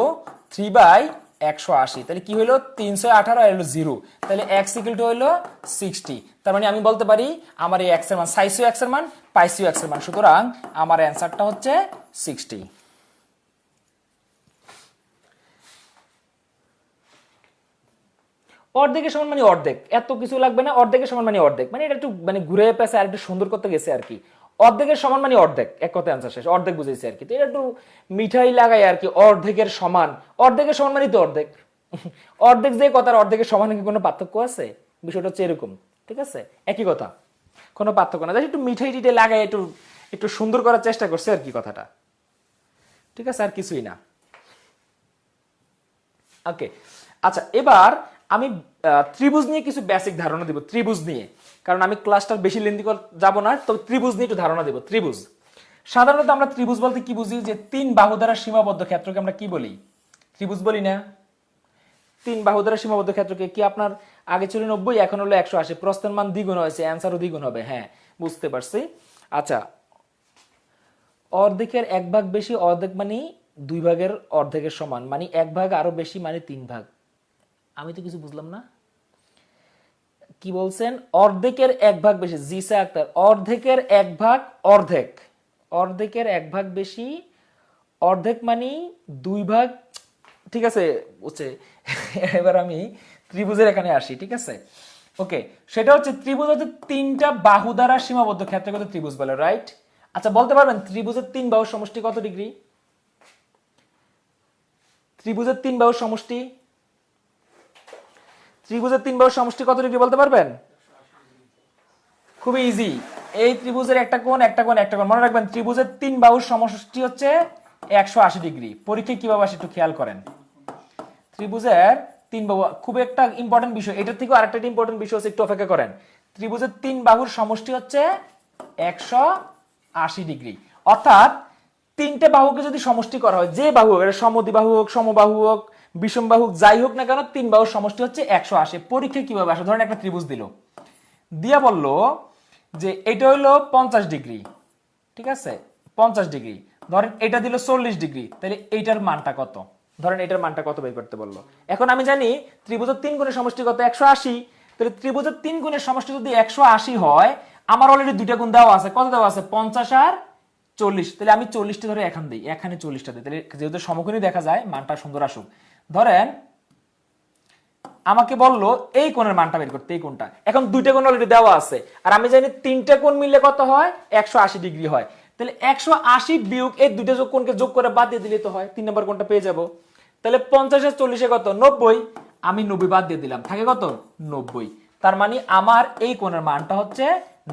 3/180। তাহলে কি হলো 318 আর হলো 0, তাহলে x ইকুয়াল টু হলো 60। তার মানে আমি বলতে পারি আমার এই x এর মান, চাইছিও x এর মান, পাইছিও x এর মান, সুতরাং আমার অ্যানসারটা হচ্ছে 60। অর্ধেকের সমান মানে অর্ধেক, এত কিছু লাগবে না। অর্ধেকের সমান মানে অর্ধেক, মানে এটা একটু মানে ঘুরে পেছে আর একটু সুন্দর করতে গেছে আর কি। অর্ধেকের সমান মানে অর্ধেক, এক কথা অ্যান্সার শেষ, অর্ধেক বুঝেছি আর কি। তো এটা একটু মিঠাই লাগাই আর কি, অর্ধেকের সমান মানে তো অর্ধেক। অর্ধেক যে কথার অর্ধেকের সমান কি কোনো পার্থক্য আছে? বিষয়টা হচ্ছে এরকম। ঠিক আছে, একই কথা, কোনো পার্থক্য না। একটু মিঠাই টিঠে লাগাই একটু একটু সুন্দর করার চেষ্টা করছে আর কি কথাটা। ঠিক আছে, আর কিছুই না। ওকে, আচ্ছা এবার আমি ত্রিভুজ নিয়ে কিছু বেসিক ধারণা দিব, ত্রিভুজ নিয়ে, কারণ আমি ক্লাসটার বেশি লেন্দি যাব না, তবে ত্রিভুজ নিয়ে একটু ধারণা দেব। ত্রিভুজ সাধারণত আমরা ত্রিভুজ বলতে কি বুঝি, যে তিন বাহু দ্বারা সীমাবদ্ধ ক্ষেত্রকে আমরা কি বলি? ত্রিভুজ বলি না? তিন বাহু দ্বারা সীমাবদ্ধ ক্ষেত্রকে কি আপনার আগে ছিল 90, এখন হলো 180, প্রস্থের মান দ্বিগুণ হয়েছে, অ্যান্সারও দ্বিগুণ হবে। হ্যাঁ বুঝতে পারছি। আচ্ছা, অর্ধেকের এক ভাগ বেশি, অর্ধেক মানে 2 ভাগের অর্ধেকের সমান, মানে 1 ভাগ আরো বেশি মানে 3 ভাগ। আমি তো কিছু বুঝলাম না, কি বলছেন? অর্ধেকের 1 ভাগ বেশি, জিসা আক্তার, অর্ধেকের 1 ভাগ, অর্ধেকের 1 ভাগ বেশি, অর্ধেক মানে 2 ভাগ। ঠিক আছে, বুঝছে। এবার আমি ত্রিভুজের এখানে আসি। ঠিক আছে, ওকে, সেটা হচ্ছে ত্রিভুজ হচ্ছে তিনটা বাহু দ্বারা সীমাবদ্ধ ক্ষেত্রকে ত্রিভুজ বলে, রাইট? আচ্ছা বলতে পারবেন ত্রিভুজের 3 বাহুর সমষ্টি কত ডিগ্রি? ত্রিভুজের 3 বাহুর সমষ্টি, ত্রিভুজের 3 বাহুর সমষ্টি কত ডিগ্রি বলতে পারবেন? খুবই ইজি। এই ত্রিভুজের একটা কোণ, একটা কোণ, একটা কোণ, মনে রাখবেন ত্রিভুজের 3 বাহুর সমষ্টি হচ্ছে 180 ডিগ্রি। পরীক্ষায় কিভাবে আসে একটু খেয়াল করেন। ত্রিভুজের 3 বাহু, খুব একটা ইম্পর্টেন্ট বিষয়, এটার থেকেও আরেকটা ইম্পর্টেন্ট বিষয় হচ্ছে, একটু অপেক্ষা করেন। ত্রিভুজের 3 বাহুর সমষ্টি হচ্ছে 180 ডিগ্রি, অর্থাৎ তিনটে বাহুকে যদি সমষ্টি করা হয়, যে বাহু হোক, সমদ্বিবাহু হোক, সমবাহু হোক, বিষমবাহু হোক, যাই হোক না কেন, 3 বাহুর সমষ্টি হচ্ছে 180। পরীক্ষায় কিভাবে আসে? ধরেন একটা ত্রিভুজ দিল, দিয়া বলল যে এটা হলো 50 ডিগ্রি, ঠিক আছে 50 ডিগ্রি, ধরেন এটা দিল 40 ডিগ্রি, তাহলে এইটার মানটা কত? ধরেন এটার মানটা কত বের করতে বললো। এখন আমি জানি ত্রিভুজের 3 গুণের সমষ্টি কত? 180। তাহলে ত্রিভুজের 3 গুণের সমষ্টি যদি 180 হয়, আমার অলরেডি দুইটা গুণ দেওয়া আছে, কত দেওয়া আছে 50 আর 40, তাহলে আমি 40টা ধরে এখান দিই, এখানে 40টা দিই, তাহলে যেহেতু সমকোণী দেখা যায় মানটা সুন্দর আসুক। ধরেন আমাকে বললো এই কোণের মানটা বের করতে, এই কোণটা, এখন দুইটা কোণ অলরেডি দেওয়া আছে আর আমি জানি তিনটা কোণ মিললে কত হয় 180 ডিগ্রি হয়, তাহলে 180 বিয়োগ এই দুইটা কোণকে যোগ করে বাদ দিয়ে দিলে তো হয় 3 নম্বর কোণটা পেয়ে যাব। তাহলে 50 আর 40 কত 90, আমি 90 বাদ দিয়ে দিলাম, থাকে কত 90, তার মানে আমার এই কোণের মানটা হচ্ছে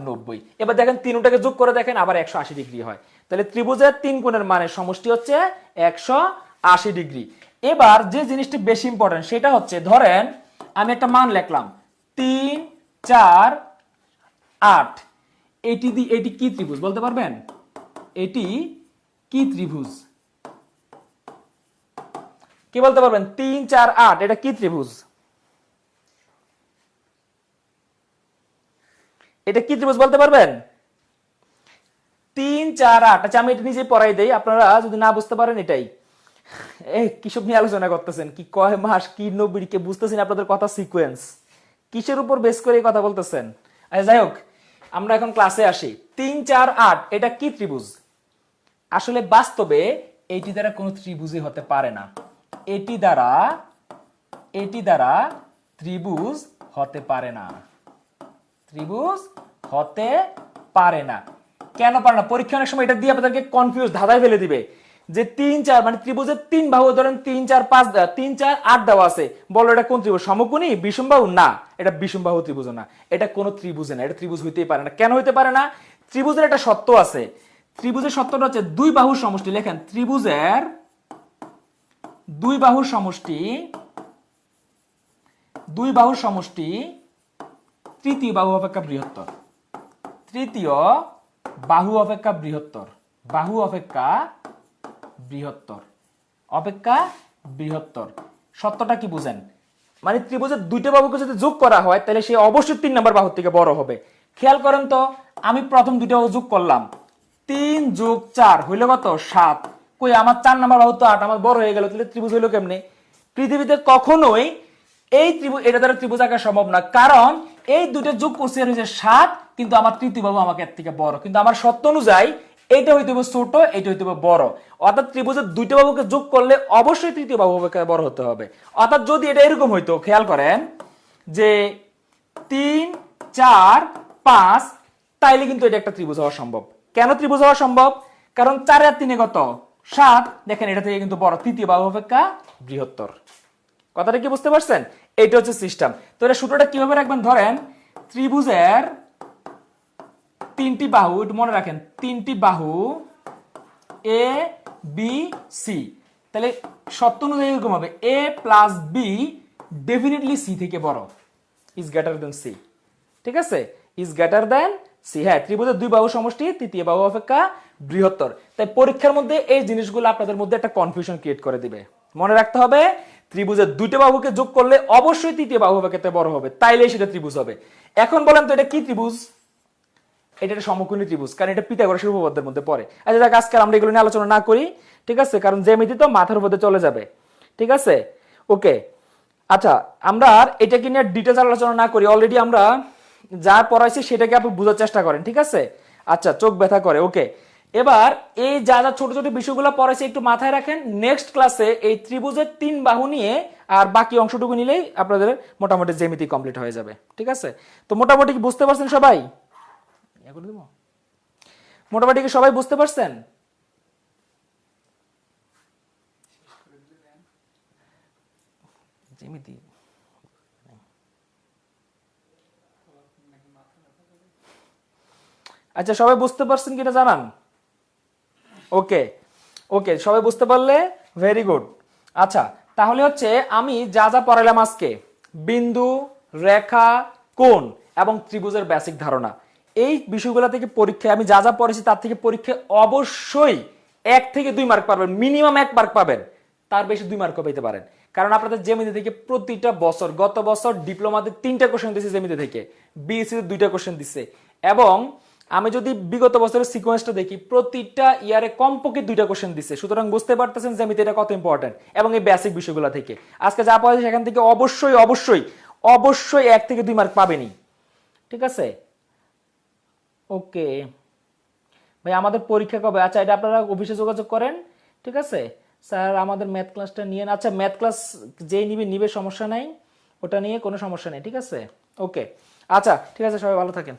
90। এবার দেখেন তিনটাকে যোগ করে দেখেন আবার 180 ডিগ্রি হয়, তাহলে ত্রিভুজের তিন কোণের মানের সমষ্টি হচ্ছে 180 ডিগ্রি। এবার যে জিনিসটি বেশি ইম্পর্টেন্ট সেটা হচ্ছে, ধরেন আমি একটা মান লিখলাম 3 4 8, এটি কি ত্রিভুজ বলতে পারবেন? এটি কি ত্রিভুজ কি বলতে পারবেন? 3 4 8 এটা কি ত্রিভুজ? এটা কি ত্রিভুজ বলতে পারবেন? 3 4 8। আচ্ছা আমি এটা নিজে পড়াই দেই, আপনারা যদি না বুঝতে পারেন এটাই। কিসব নিয়ে আলোচনা করতেছেন? কি কয় মাস কি 90 কে বুঝতেছেন আপনাদের কথা সিকোয়েন্স? কিসের উপর বেস করে কথা বলতেছেন? আচ্ছা যাই হোক, আমরা এখন ক্লাসে আসি। 3 4 8 এটা কি ত্রিভুজ? আসলে বাস্তবে এটি দ্বারা কোনো ত্রিভুজই হতে পারে না। এটি দ্বারা ত্রিভুজ হতে পারে না, ত্রিভুজ হতে পারে না। কেন পারে না? পরীক্ষা অনেক সময় এটা দিয়ে আপনাদেরকে কনফিউজ, ধাঁধায় ফেলে দিবে যে 3 4 মানে ত্রিভুজের তিন বাহু, ধরেন 3 4 5 3 4 8 দেওয়া আছে, বলো এটা কোন ত্রিভুজ? সমকোণী, বিষমবাহু? না, এটা বিষমবাহু ত্রিভুজ না, এটা কোন ত্রিভুজ না, এটা ত্রিভুজ হইতেই পারে না। কেন হইতে পারে না? ত্রিভুজের একটা সত্য আছে, ত্রিভুজের সত্যটা হচ্ছে দুই বাহুর সমষ্টি। লেখেন ত্রিভুজের দুই বাহুর সমষ্টি তৃতীয় বাহু অপেক্ষা বৃহত্তর, তৃতীয় বাহু অপেক্ষা বৃহত্তর, বাহু অপেক্ষা বৃহত্তর। সত্যটা কি বুঝেন? মানে ত্রিভুজের দুইটা বাহুকে যদি যোগ করা হয় তাহলে সে অবশ্যই 3 নম্বর বাহুর থেকে বড় হবে। খেয়াল করেন তো, আমি প্রথম দুইটা বাহু যোগ করলাম, 3 যোগ 4 হইল কত 7, কই আমার 4 নম্বর বাহু তো 8, আমার বড় হয়ে গেল, তাহলে ত্রিভুজ হইলো কেমনে? পৃথিবীতে কখনোই এই ত্রিভুজ, এটা দ্বারা ত্রিভুজ আঁকা সম্ভব না, কারণ এই দুটো যোগ করছে হচ্ছে 7, কিন্তু আমার তৃতীয় বাহু আমাকে এর থেকে বড়, কিন্তু আমার সত্য অনুযায়ী এইটা হইতে হবে ছোট, এইটা হইতে হবে বড়। অর্থাৎ ত্রিভুজের দুইটা বাহুকে যোগ করলে অবশ্যই তৃতীয় বাহু বড় হতে হবে। অর্থাৎ যদি এটা এরকম হইতো, খেয়াল করেন যে 3 4 5, তাইলে কিন্তু এটা একটা ত্রিভুজ হওয়া সম্ভব। কেন ত্রিভুজ হওয়া সম্ভব? কারণ 4 আর 3 কত 7, দেখেন এটা থেকে কিন্তু বড়, তৃতীয় বাহু অপেক্ষা বৃহত্তর। কথাটা কি বুঝতে পারছেন? এইটা হচ্ছে সিস্টেম। তো এটা সূত্রটা কিভাবে রাখবেন? ধরেন ত্রিভুজের তিনটি বাহু, একটু মনে রাখেন, তিনটি বাহু এ বি সি, তাহলে সত্য অনুযায়ী এরকম হবে এ প্লাস বি ডেফিনেটলি সি থেকে বড়, ইজ গ্রেটার দেন সি। ঠিক আছে, ইজ গ্রেটার দেন সি। হ্যাঁ, ত্রিভুজের দুই বাহু সমষ্টি তৃতীয় বাহু অপেক্ষা বৃহত্তর। তাই পরীক্ষার মধ্যে এই জিনিসগুলো আপনাদের মধ্যে একটা কনফিউশন ক্রিয়েট করে দিবে। মনে রাখতে হবে ত্রিভুজের দুইটা বাহুকে যোগ করলে অবশ্যই তৃতীয় বাহু অপেক্ষা বড় হবে, তাইলেই সেটা ত্রিভুজ হবে। এখন বলেন তো এটা কি ত্রিভুজ? এটা একটা সমকোণী ত্রিভুজ, কারণ এটা পিথাগোরাসের উপপাদ্যের মধ্যে পড়ে। আচ্ছা যাক, আজকে আমরা এগুলো নিয়ে আলোচনা না করি, ঠিক আছে, কারণ জ্যামিতি তো মাথার উপরে চলে যাবে। ঠিক আছে, ওকে। আচ্ছা, আমরা আর এটাকে নিয়ে ডিটেইলস আলোচনা না করি, অলরেডি আমরা যা পড়াইছি সেটাকে আপনি বোঝার চেষ্টা করেন। ঠিক আছে, আচ্ছা, চোখ ব্যথা করে, ওকে। এবার এই যা যা ছোট ছোট বিষয়গুলো পড়াইছি একটু মাথায় রাখেন। নেক্সট ক্লাসে এই ত্রিভুজের তিন বাহু নিয়ে আর বাকি অংশটুকু নিলেই আপনাদের মোটামুটি জ্যামিতি কমপ্লিট হয়ে যাবে। ঠিক আছে, তো মোটামুটি কি বুঝতে পারছেন সবাই? মোটামুটি কি সবাই বুঝতে পারছেন? আচ্ছা, সবাই বুঝতে পারছেন কিনা জানান। ওকে ওকে, সবাই বুঝতে পারলে ভেরি গুড। আচ্ছা, তাহলে হচ্ছে আমি যা যা পড়াইলাম আজকে, বিন্দু, রেখা, কোণ এবং ত্রিভুজের বেসিক ধারণা, এই বিষয়গুলো থেকে পরীক্ষায় আমি যা যা পড়েছি তার থেকে পরীক্ষায় অবশ্যই 1 থেকে 2 মার্ক পাবেন, মিনিমাম 1 মার্ক পাবেন, তার বেশি 2 মার্কও পেতে পারেন। কারণ আপনাদের জ্যামিতি থেকে প্রতিটা বছর, গত বছর ডিপ্লোমাতে 3টা কোশ্চেন দিয়েছে জ্যামিতি থেকে, বিএসসিতে 2টা কোশ্চেন দিচ্ছে, এবং আমি যদি বিগত বছরের সিকোয়েন্সটা দেখি প্রতিটা ইয়ারে কমপক্ষে 2টা কোশ্চেন দিচ্ছে। সুতরাং বুঝতে পারতেছেন জ্যামিতি এটা কত ইম্পর্টেন্ট, এবং এই বেসিক বিষয়গুলো থেকে আজকে যা পড়াচ্ছি সেখান থেকে অবশ্যই অবশ্যই অবশ্যই 1 থেকে 2 মার্ক পাবেনই। ঠিক আছে, ওকে ভাই, আমাদের পরীক্ষা কবে? আচ্ছা, এটা আপনারা অফিসে যোগাযোগ করেন, ঠিক আছে? স্যার আমাদের ম্যাথ ক্লাসটা নিয়ে, আচ্ছা ম্যাথ ক্লাস যেই নিবে নিবে, সমস্যা নাই, ওটা নিয়ে কোনো সমস্যা নেই, ঠিক আছে? ওকে, আচ্ছা ঠিক আছে, সবাই ভালো থাকেন।